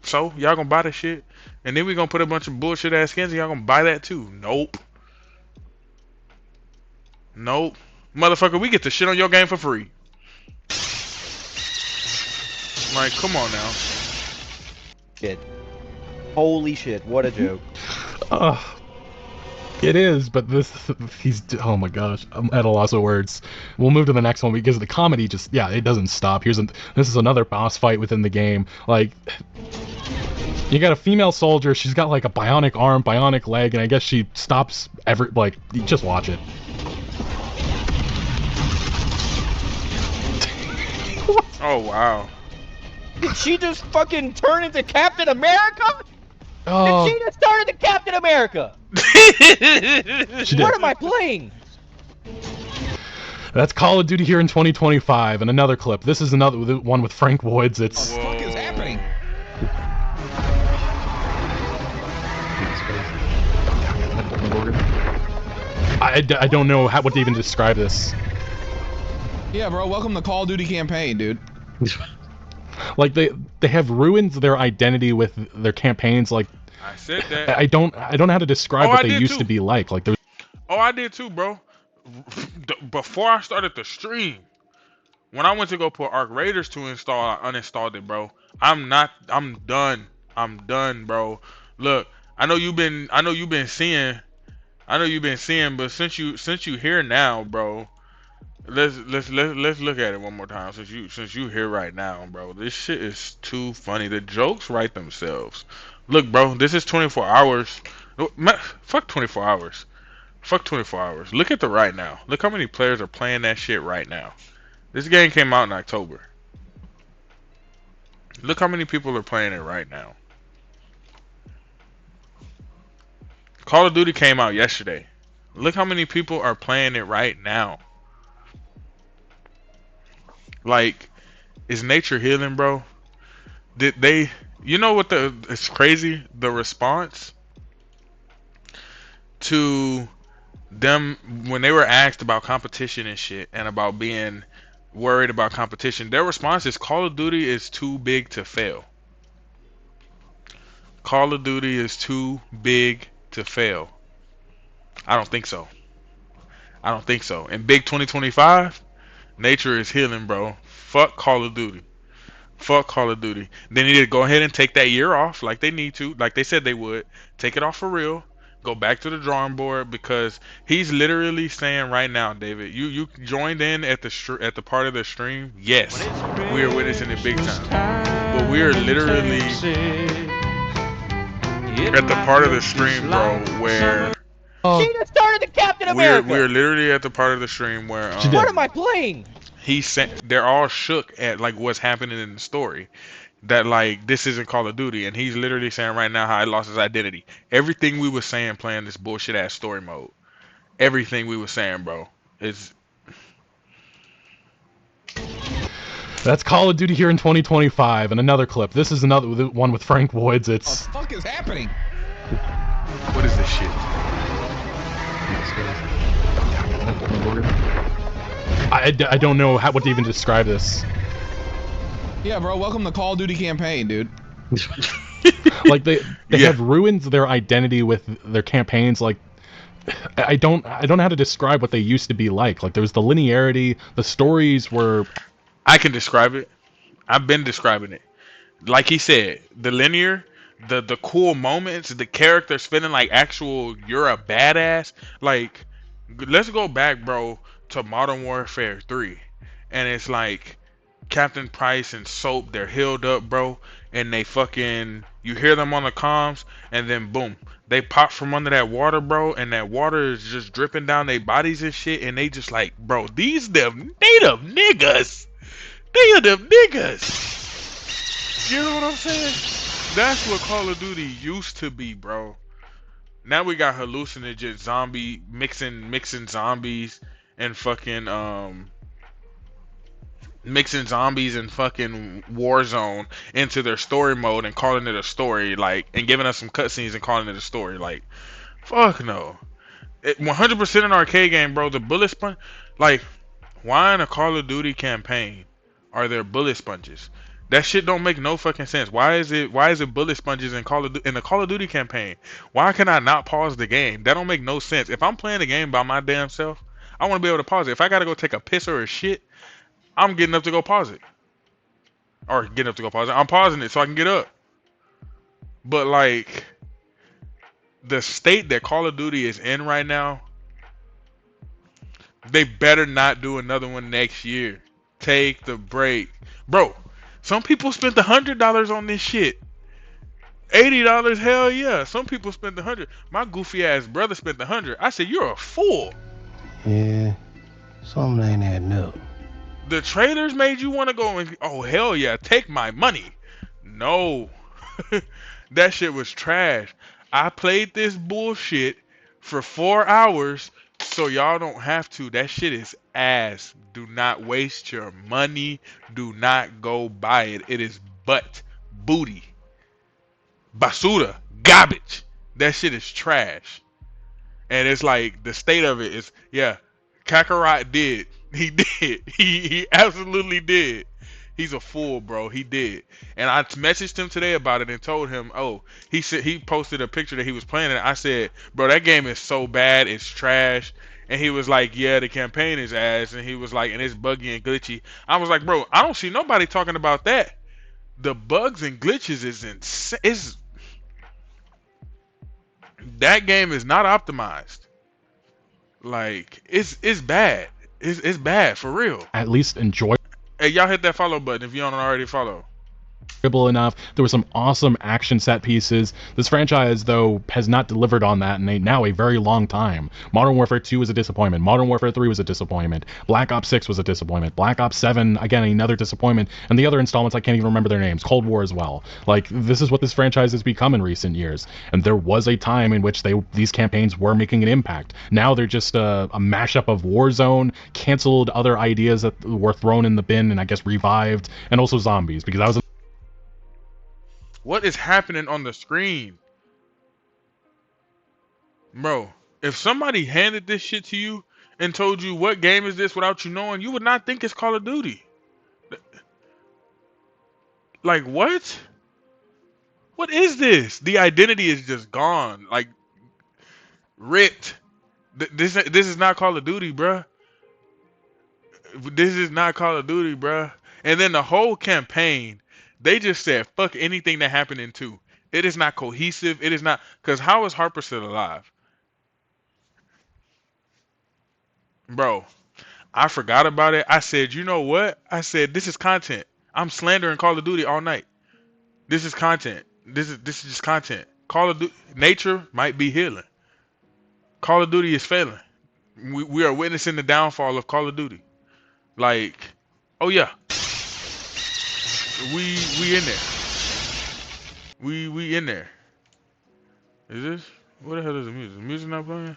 so y'all gonna buy this shit? And then we're gonna put a bunch of bullshit ass skins, and y'all gonna buy that too? Nope. Nope. Motherfucker, we get to shit on your game for free. Like, come on now. Shit. Holy shit, what a joke. It is, but oh my gosh, I'm at a loss of words. We'll move to the next one because the comedy just, yeah, it doesn't stop. This is another boss fight within the game. Like, you got a female soldier, she's got like a bionic arm, bionic leg, and I guess she stops just watch it. Oh wow. Did she just fucking turn into Captain America? Oh, Did she just turn into Captain America? she did. What am I playing? That's Call of Duty here in 2025, and another clip. This is another one with Frank Woods. It's Whoa. What the fuck is happening? I don't know what to even describe this. Yeah, bro. Welcome to Call of Duty campaign, dude. Like they have ruined their identity with their campaigns. Like I said that. I don't know how to describe Oh, what I they did used too. to be like. Like there's Oh, I did too, bro. Before I started the stream, when I went to go put Arc Raiders to install, I uninstalled it, bro. I'm done. I'm done, bro. Look, I know you've been seeing, but since you here now, bro, let's look at it one more time. Since you here right now, bro, this shit is too funny. The jokes write themselves. Look, bro, this is 24 hours. Fuck 24 hours. Fuck 24 hours. Look at the right now. Look how many players are playing that shit right now. This game came out in October. Look how many people are playing it right now. Call of Duty came out yesterday. Look how many people are playing it right now. Like, is nature healing, bro? Did they, you know what it's crazy? The response to them when they were asked about competition and shit and about being worried about competition, their response is Call of Duty is too big to fail. Call of Duty is too big to fail. I don't think so. I don't think so. In big 2025, nature is healing, bro. Fuck Call of Duty. Fuck Call of Duty. They need to go ahead and take that year off like they need to, like they said they would. Take it off for real. Go back to the drawing board because he's literally saying right now, David, you joined in at the part of the stream. Yes, we are witnessing it big time, but we are literally at the part of the stream, bro, where She just turned into Captain America. we are literally at the part of the stream where What am I playing? he said they're all shook at like what's happening in the story. That like this isn't Call of Duty, and he's literally saying right now how he lost his identity. Everything we were saying playing this bullshit ass story mode. Everything we were saying, bro. It's That's Call of Duty here in 2025, and another clip. This is another one with Frank Woods. It's What the fuck is happening? what is this shit? I don't know what to even describe this. Yeah, bro. Welcome to Call of Duty campaign, dude. Like they have ruined their identity with their campaigns. Like I don't know how to describe what they used to be like. Like there was the linearity, the stories were. I can describe it. I've been describing it. Like he said, the linear, the cool moments, the characters feeling like actual you're a badass. Like let's go back, bro, to Modern Warfare 3. And it's like Captain Price and Soap, they're healed up, bro, and they fucking you hear them on the comms, and then boom, they pop from under that water, bro, and that water is just dripping down their bodies and shit, and they just like, bro, these them native niggas. They are them niggas. You know what I'm saying? That's what Call of Duty used to be, bro. Now we got hallucinogen zombie mixing zombies and fucking mixing zombies and fucking Warzone into their story mode and calling it a story, like, and giving us some cutscenes and calling it a story. Like, fuck no. 100% an arcade game, bro. The bullet sponge, like, why in a Call of Duty campaign are there bullet sponges? That shit don't make no fucking sense. Why is it bullet sponges in the Call of Duty campaign? Why can I not pause the game? That don't make no sense. If I'm playing the game by my damn self, I want to be able to pause it. If I gotta go take a piss or a shit, I'm getting up to go pause it. Or getting up to go pause it. I'm pausing it so I can get up. But like the state that Call of Duty is in right now, they better not do another one next year. Take the break. Bro, some people spent $100 on this shit. $80, hell yeah. Some people spent $100. My goofy ass brother spent $100. I said, you're a fool. Yeah, something ain't adding up. The trailers made you want to go and, oh hell yeah, take my money. No. That shit was trash. I played this bullshit for 4 hours so y'all don't have to. That shit is ass. Do not waste your money. Do not go buy it. It is butt booty. Basura. Garbage. That shit is trash. And it's like the state of it is, yeah, Kakarot did. He did. He absolutely did. He's a fool, bro. He did. And I messaged him today about it and told him, oh, he said he posted a picture that he was playing, and I said, bro, that game is so bad, it's trash. And he was like, yeah, the campaign is ass. And he was like, and it's buggy and glitchy. I was like, bro, I don't see nobody talking about that. The bugs and glitches is insane. That game is not optimized. Like it's bad. It's bad for real. At least enjoy. Hey, y'all hit that follow button if you don't already follow. Enough. There were some awesome action set pieces. This franchise, though, has not delivered on that in now a very long time. Modern Warfare 2 was a disappointment. Modern Warfare 3 was a disappointment. Black Ops 6 was a disappointment. Black Ops 7, again, another disappointment. And the other installments, I can't even remember their names. Cold War as well. Like, this is what this franchise has become in recent years. And there was a time in which these campaigns were making an impact. Now they're just a mashup of Warzone, canceled other ideas that were thrown in the bin and I guess revived, and also zombies, because I was What is happening on the screen? Bro, if somebody handed this shit to you and told you what game is this without you knowing, you would not think it's Call of Duty. Like, what? What is this? The identity is just gone. Like, ripped. This is not Call of Duty, bruh. This is not Call of Duty, bruh. And then the whole campaign, they just said, fuck anything that happened in 2. It is not cohesive. It is not. Because how is Harper still alive? Bro, I forgot about it. I said, you know what? I said, this is content. I'm slandering Call of Duty all night. This is content. This is just content. Call of Duty, nature might be healing. Call of Duty is failing. We are witnessing the downfall of Call of Duty. Like, oh yeah. We in there. We in there. Is this? What the hell is the music? The music not playing?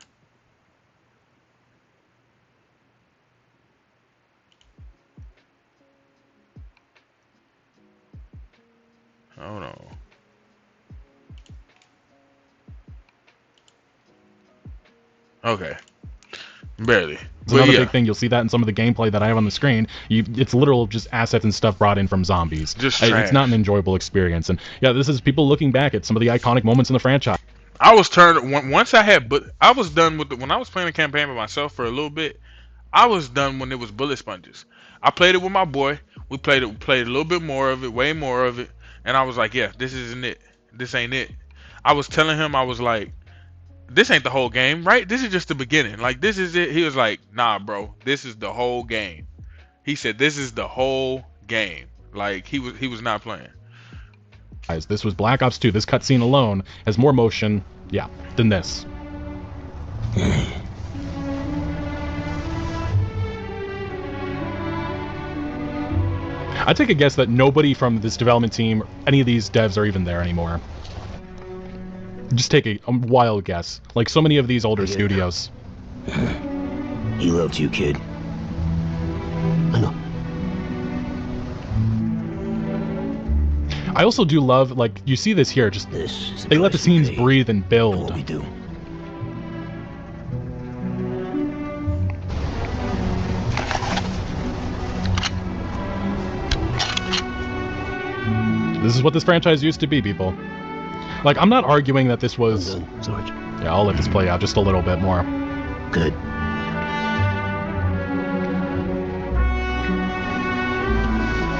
Hold on. Okay. Barely. It's another big thing. You'll see that in some of the gameplay that I have on the screen. It's literal just assets and stuff brought in from zombies. Just it's not an enjoyable experience. And yeah, this is people looking back at some of the iconic moments in the franchise. I was turned once I had, but I was done with when I was playing a campaign by myself for a little bit. I was done when it was bullet sponges. I played it with my boy. We played a little bit more of it, way more of it, and I was like, yeah, this isn't it. This ain't it. I was telling him, I was like, this ain't the whole game, right? This is just the beginning. Like, this is it. He was like, nah, bro, this is the whole game. He said, this is the whole game. Like, he was not playing. This was Black Ops 2. This cutscene alone has more motion, yeah, than this. I take a guess that nobody from this development team, any of these devs, are even there anymore. Just take a wild guess. Like so many of these older studios. He loved you, kid. I know. I also do love, like, you see this here, just they let the scenes breathe and build. What we do. This is what this franchise used to be, people. Like, I'm not arguing that this was... Sarge. Yeah, I'll let this play out just a little bit more. Good.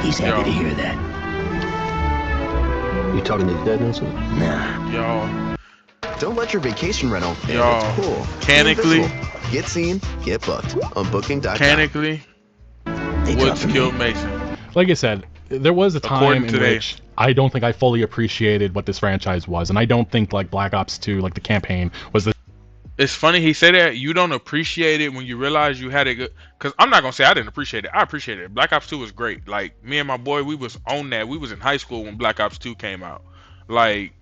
He's happy to hear that. You talking to the dead now, Sarge? Nah. Y'all. Don't let your vacation rental end Y'all. its pool. Mechanically. Get seen, get booked on booking.com. Mechanically. Woods killed Mason. Like I said, there was a time in which I don't think I fully appreciated what this franchise was, and I don't think like Black Ops 2, like the campaign, was the It's funny he said that. You don't appreciate it when you realize you had it good. Cause I'm not gonna say I didn't appreciate it. I appreciated it. Black Ops 2 was great. Like me and my boy, we was on that. We was in high school when Black Ops 2 came out. Like,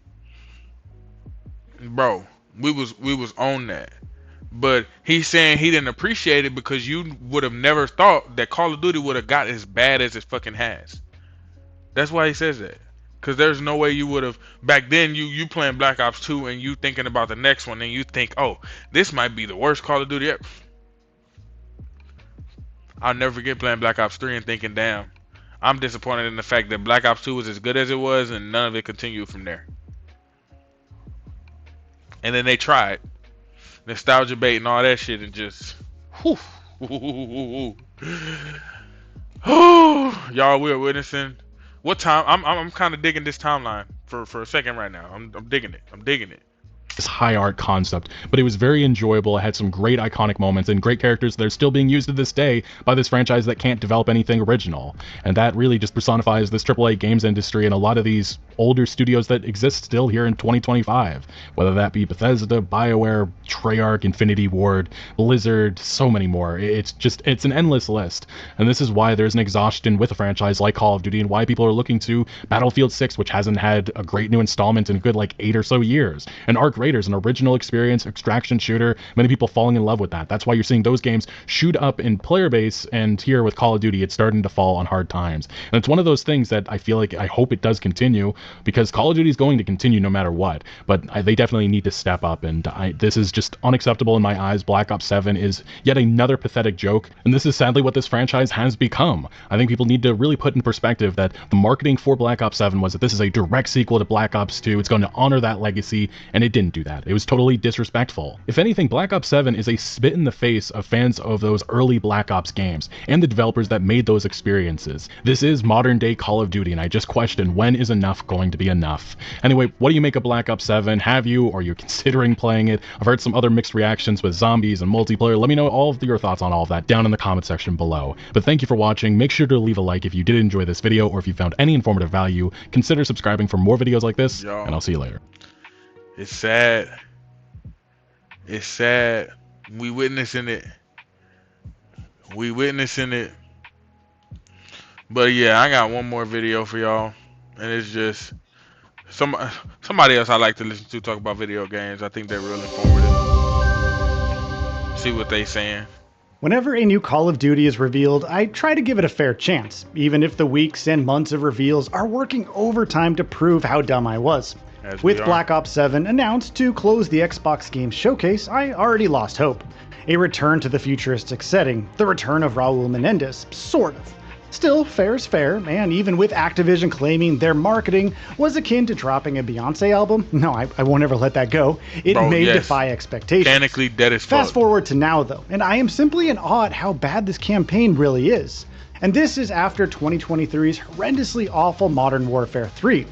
bro, we was on that. But he's saying he didn't appreciate it because you would have never thought that Call of Duty would have got as bad as it fucking has. That's why he says that. Cause there's no way you would have back then. You playing Black Ops 2 and you thinking about the next one and you think, oh, this might be the worst Call of Duty ever. I'll never forget playing Black Ops 3 and thinking, damn, I'm disappointed in the fact that Black Ops 2 was as good as it was and none of it continued from there. And then they tried nostalgia bait and all that shit and just, whew. Y'all, we are witnessing. What time? I'm kind of digging this timeline for a second right now. I'm digging it. I'm digging it. This high art concept, but it was very enjoyable. It had some great iconic moments and great characters that are still being used to this day by this franchise that can't develop anything original. And that really just personifies this AAA games industry and a lot of these older studios that exist still here in 2025. Whether that be Bethesda, BioWare, Treyarch, Infinity Ward, Blizzard, so many more. It's an endless list. And this is why there's an exhaustion with a franchise like Call of Duty and why people are looking to Battlefield 6, which hasn't had a great new installment in a good 8 or so years. And Arc Raiders, an original experience, extraction shooter, many people falling in love with that. That's why you're seeing those games shoot up in player base, and here with Call of Duty, it's starting to fall on hard times. And it's one of those things that I feel like I hope it does continue, because Call of Duty is going to continue no matter what, but they definitely need to step up, and this is just unacceptable in my eyes. Black Ops 7 is yet another pathetic joke, and this is sadly what this franchise has become. I think people need to really put in perspective that the marketing for Black Ops 7 was that this is a direct sequel to Black Ops 2, it's going to honor that legacy, and it didn't do that. It was totally disrespectful. If anything, Black Ops 7 is a spit in the face of fans of those early Black Ops games and the developers that made those experiences. This is modern day Call of Duty, and I just question, when is enough going to be enough? Anyway, what do you make of Black Ops 7? Have you, or are you considering playing it? I've heard some other mixed reactions with zombies and multiplayer. Let me know all of your thoughts on all of that down in the comment section below. But thank you for watching. Make sure to leave a like if you did enjoy this video, or if you found any informative value. Consider subscribing for more videos like this, and I'll see you later. It's sad. It's sad. We witnessing it. But yeah, I got one more video for y'all, and it's just somebody else I like to listen to talk about video games. I think they're real informative. See what they saying. Whenever a new Call of Duty is revealed, I try to give it a fair chance, even if the weeks and months of reveals are working overtime to prove how dumb I was. With Black Ops 7 announced to close the Xbox Games Showcase, I already lost hope. A return to the futuristic setting, the return of Raul Menendez, sort of. Still, fair's fair, and even with Activision claiming their marketing was akin to dropping a Beyonce album, no, I won't ever let that go, it may defy expectations. Mechanically dead as fuck. Fast forward to now though, and I am simply in awe at how bad this campaign really is. And this is after 2023's horrendously awful Modern Warfare 3.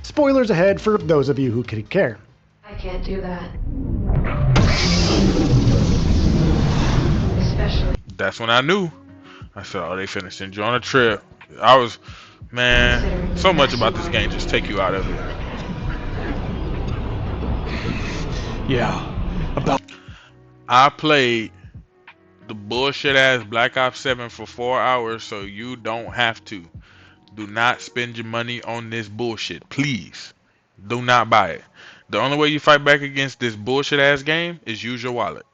Spoilers ahead for those of you who could care. I can't do that. Especially. That's when I knew. I said, oh, they finished enjoying a trip. I was, man, so much about this game just take you out of it. Yeah. I played the bullshit ass Black Ops 7 for 4 hours, so you don't have to. Do not spend your money on this bullshit. Please. Do not buy it. The only way you fight back against this bullshit ass game is use your wallet.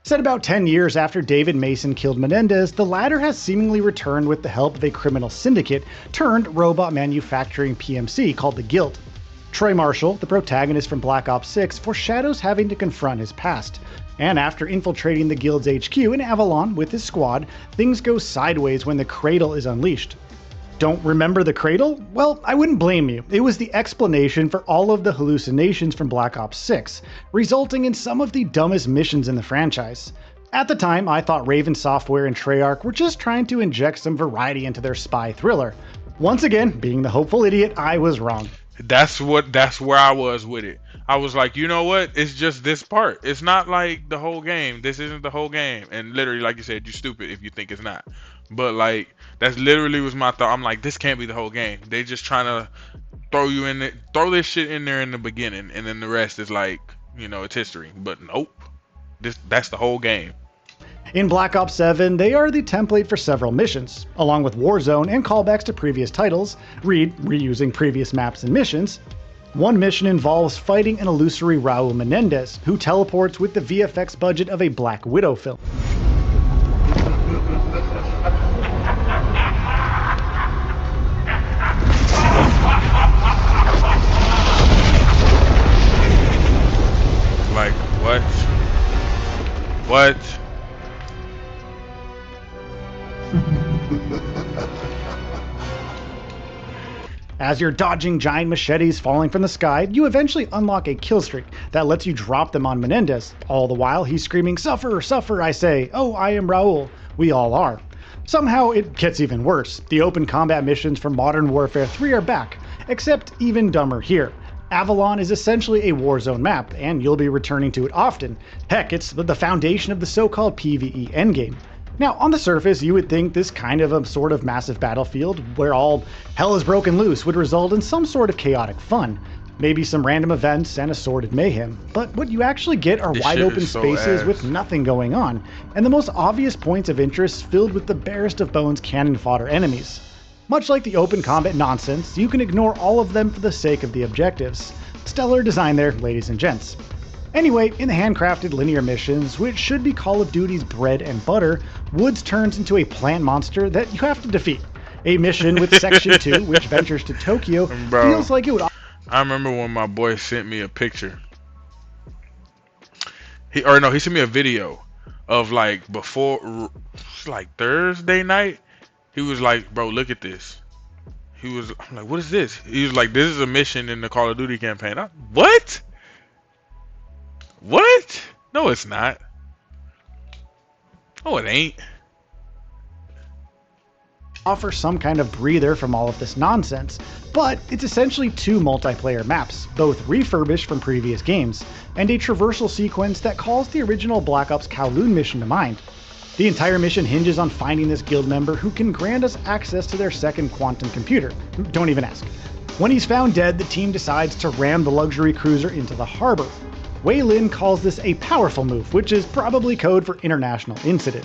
Set about 10 years after David Mason killed Menendez, the latter has seemingly returned with the help of a criminal syndicate turned robot manufacturing PMC called the Guild. Troy Marshall, the protagonist from Black Ops 6, foreshadows having to confront his past. And after infiltrating the Guild's HQ in Avalon with his squad, things go sideways when the Cradle is unleashed. Don't remember the Cradle? Well, I wouldn't blame you. It was the explanation for all of the hallucinations from Black Ops 6, resulting in some of the dumbest missions in the franchise. At the time, I thought Raven Software and Treyarch were just trying to inject some variety into their spy thriller. Once again, being the hopeful idiot, I was wrong. That's where I was with it. I was like, you know what? It's just this part. It's not like the whole game. This isn't the whole game. And literally, like you said, you're stupid if you think it's not. But like, that's literally was my thought. I'm like, this can't be the whole game. They just trying to throw you in it, throw this shit in there in the beginning, and then the rest is like, it's history. But nope, that's the whole game. In Black Ops 7, they are the template for several missions, along with Warzone and callbacks to previous titles, reusing previous maps and missions. One mission involves fighting an illusory Raul Menendez, who teleports with the VFX budget of a Black Widow film. Like, what? What? As you're dodging giant machetes falling from the sky, you eventually unlock a kill streak that lets you drop them on Menendez. All the while, he's screaming, "Suffer, suffer, I say. Oh, I am Raul. We all are." Somehow, it gets even worse. The open combat missions from Modern Warfare 3 are back, except even dumber here. Avalon is essentially a Warzone map, and you'll be returning to it often. Heck, it's the foundation of the so-called PvE endgame. Now, on the surface, you would think this kind of a sort of massive battlefield, where all hell is broken loose, would result in some sort of chaotic fun. Maybe some random events and assorted mayhem. But what you actually get are wide open spaces with nothing going on, and the most obvious points of interest filled with the barest of bones cannon fodder enemies. Much like the open combat nonsense, you can ignore all of them for the sake of the objectives. Stellar design there, ladies and gents. Anyway, in the handcrafted linear missions, which should be Call of Duty's bread and butter, Woods turns into a plant monster that you have to defeat. A mission with Section 2, which ventures to Tokyo, feels like it would... I remember when my boy sent me a picture. He sent me a video of like before, like Thursday night. He was like, bro, look at this. I'm like, what is this? He was like, this is a mission in the Call of Duty campaign. What? What? No, it's not. Oh, it ain't. Offer some kind of breather from all of this nonsense, but it's essentially two multiplayer maps, both refurbished from previous games, and a traversal sequence that calls the original Black Ops Kowloon mission to mind. The entire mission hinges on finding this guild member who can grant us access to their second quantum computer. Don't even ask. When he's found dead, the team decides to ram the luxury cruiser into the harbor. Wei Lin calls this a powerful move, which is probably code for international incident.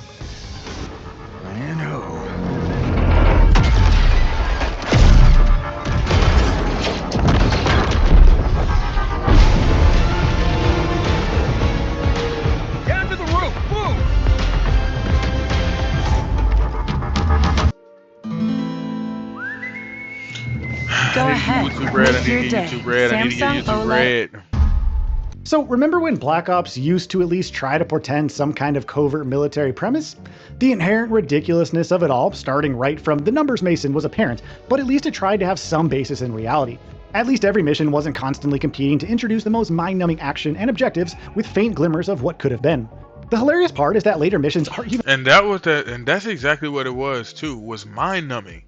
Go ahead. Make your day. Samsung OLED. So remember when Black Ops used to at least try to portend some kind of covert military premise? The inherent ridiculousness of it all, starting right from the numbers Mason, was apparent, but at least it tried to have some basis in reality. At least every mission wasn't constantly competing to introduce the most mind-numbing action and objectives with faint glimmers of what could have been. The hilarious part is that later missions are even— And that's exactly what it was too, was mind-numbing.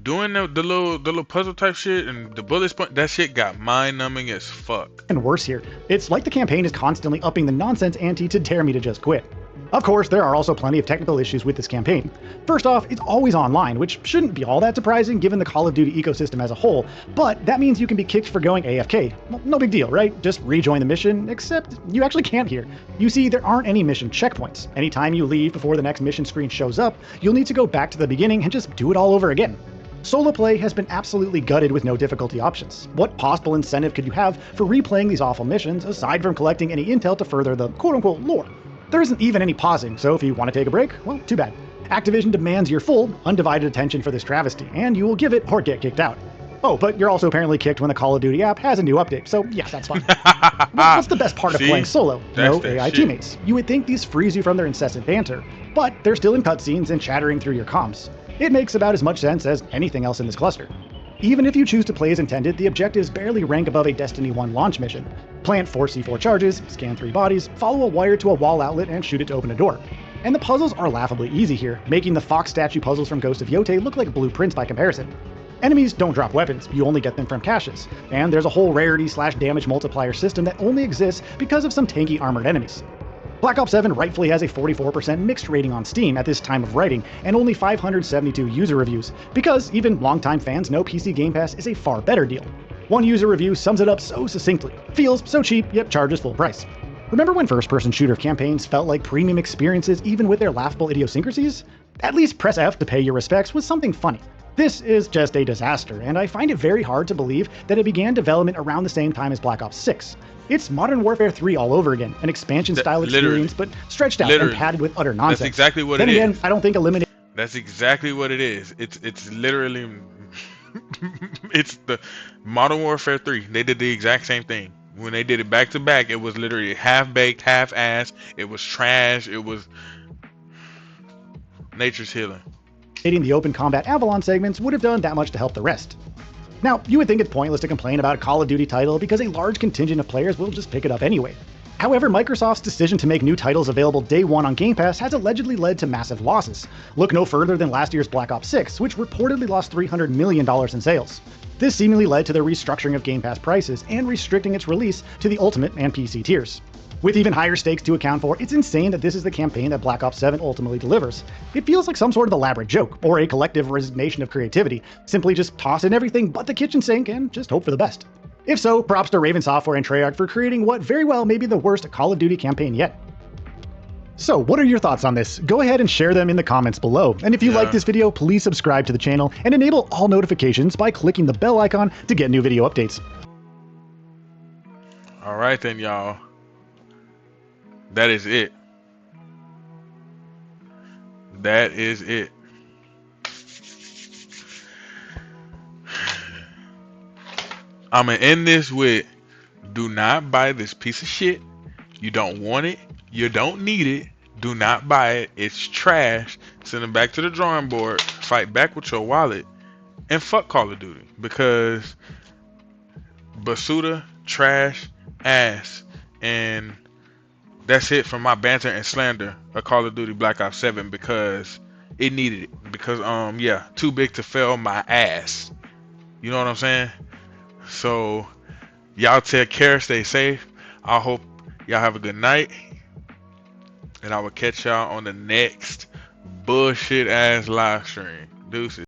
Doing the little puzzle type shit and the bullet sponge, that shit got mind-numbing as fuck. And worse here, it's like the campaign is constantly upping the nonsense ante to dare me to just quit. Of course, there are also plenty of technical issues with this campaign. First off, it's always online, which shouldn't be all that surprising given the Call of Duty ecosystem as a whole, but that means you can be kicked for going AFK. Well, no big deal, right? Just rejoin the mission, except you actually can't here. You see, there aren't any mission checkpoints. Anytime you leave before the next mission screen shows up, you'll need to go back to the beginning and just do it all over again. Solo play has been absolutely gutted with no difficulty options. What possible incentive could you have for replaying these awful missions aside from collecting any intel to further the quote-unquote lore? There isn't even any pausing, so if you want to take a break, well, too bad. Activision demands your full, undivided attention for this travesty, and you will give it or get kicked out. Oh, but you're also apparently kicked when the Call of Duty app has a new update, so yeah, that's fine. What's the best part of playing solo? No AI teammates. You would think these frees you from their incessant banter, but they're still in cutscenes and chattering through your comms. It makes about as much sense as anything else in this cluster. Even if you choose to play as intended, the objectives barely rank above a Destiny 1 launch mission. Plant 4 C4 charges, scan 3 bodies, follow a wire to a wall outlet, and shoot it to open a door. And the puzzles are laughably easy here, making the fox statue puzzles from Ghost of Yotei look like blueprints by comparison. Enemies don't drop weapons, you only get them from caches, and there's a whole rarity/damage multiplier system that only exists because of some tanky armored enemies. Black Ops 7 rightfully has a 44% mixed rating on Steam at this time of writing, and only 572 user reviews, because even longtime fans know PC Game Pass is a far better deal. One user review sums it up so succinctly: feels so cheap, yet charges full price. Remember when first-person shooter campaigns felt like premium experiences even with their laughable idiosyncrasies? At least press F to pay your respects was something funny. This is just a disaster, and I find it very hard to believe that it began development around the same time as Black Ops 6. It's Modern Warfare 3 all over again, an expansion-style experience, but stretched out and padded with utter nonsense. That's exactly what then it again, is. I don't think eliminating... That's exactly what it is. It's literally... it's the Modern Warfare 3. They did the exact same thing. When they did it back to back, it was literally half-baked, half-assed. It was trash. It was... nature's healing. The open combat Avalon segments would have done that much to help the rest. Now, you would think it's pointless to complain about a Call of Duty title because a large contingent of players will just pick it up anyway. However, Microsoft's decision to make new titles available day one on Game Pass has allegedly led to massive losses. Look no further than last year's Black Ops 6, which reportedly lost $300 million in sales. This seemingly led to the restructuring of Game Pass prices and restricting its release to the Ultimate and PC tiers. With even higher stakes to account for, it's insane that this is the campaign that Black Ops 7 ultimately delivers. It feels like some sort of elaborate joke, or a collective resignation of creativity. Simply just toss in everything but the kitchen sink and just hope for the best. If so, props to Raven Software and Treyarch for creating what very well may be the worst Call of Duty campaign yet. So, what are your thoughts on this? Go ahead and share them in the comments below. And if you like this video, please subscribe to the channel and enable all notifications by clicking the bell icon to get new video updates. Alright then, y'all. That is it. That is it. I'm gonna end this with: do not buy this piece of shit. You don't want it. You don't need it. Do not buy it. It's trash. Send it back to the drawing board. Fight back with your wallet. And fuck Call of Duty. Because Basuda, trash, ass. And that's it for my banter and slander of Call of Duty Black Ops 7, because it needed it. Because yeah, too big to fail my ass. You know what I'm saying? So y'all take care, stay safe. I hope y'all have a good night, and I will catch y'all on the next bullshit ass live stream. Deuces.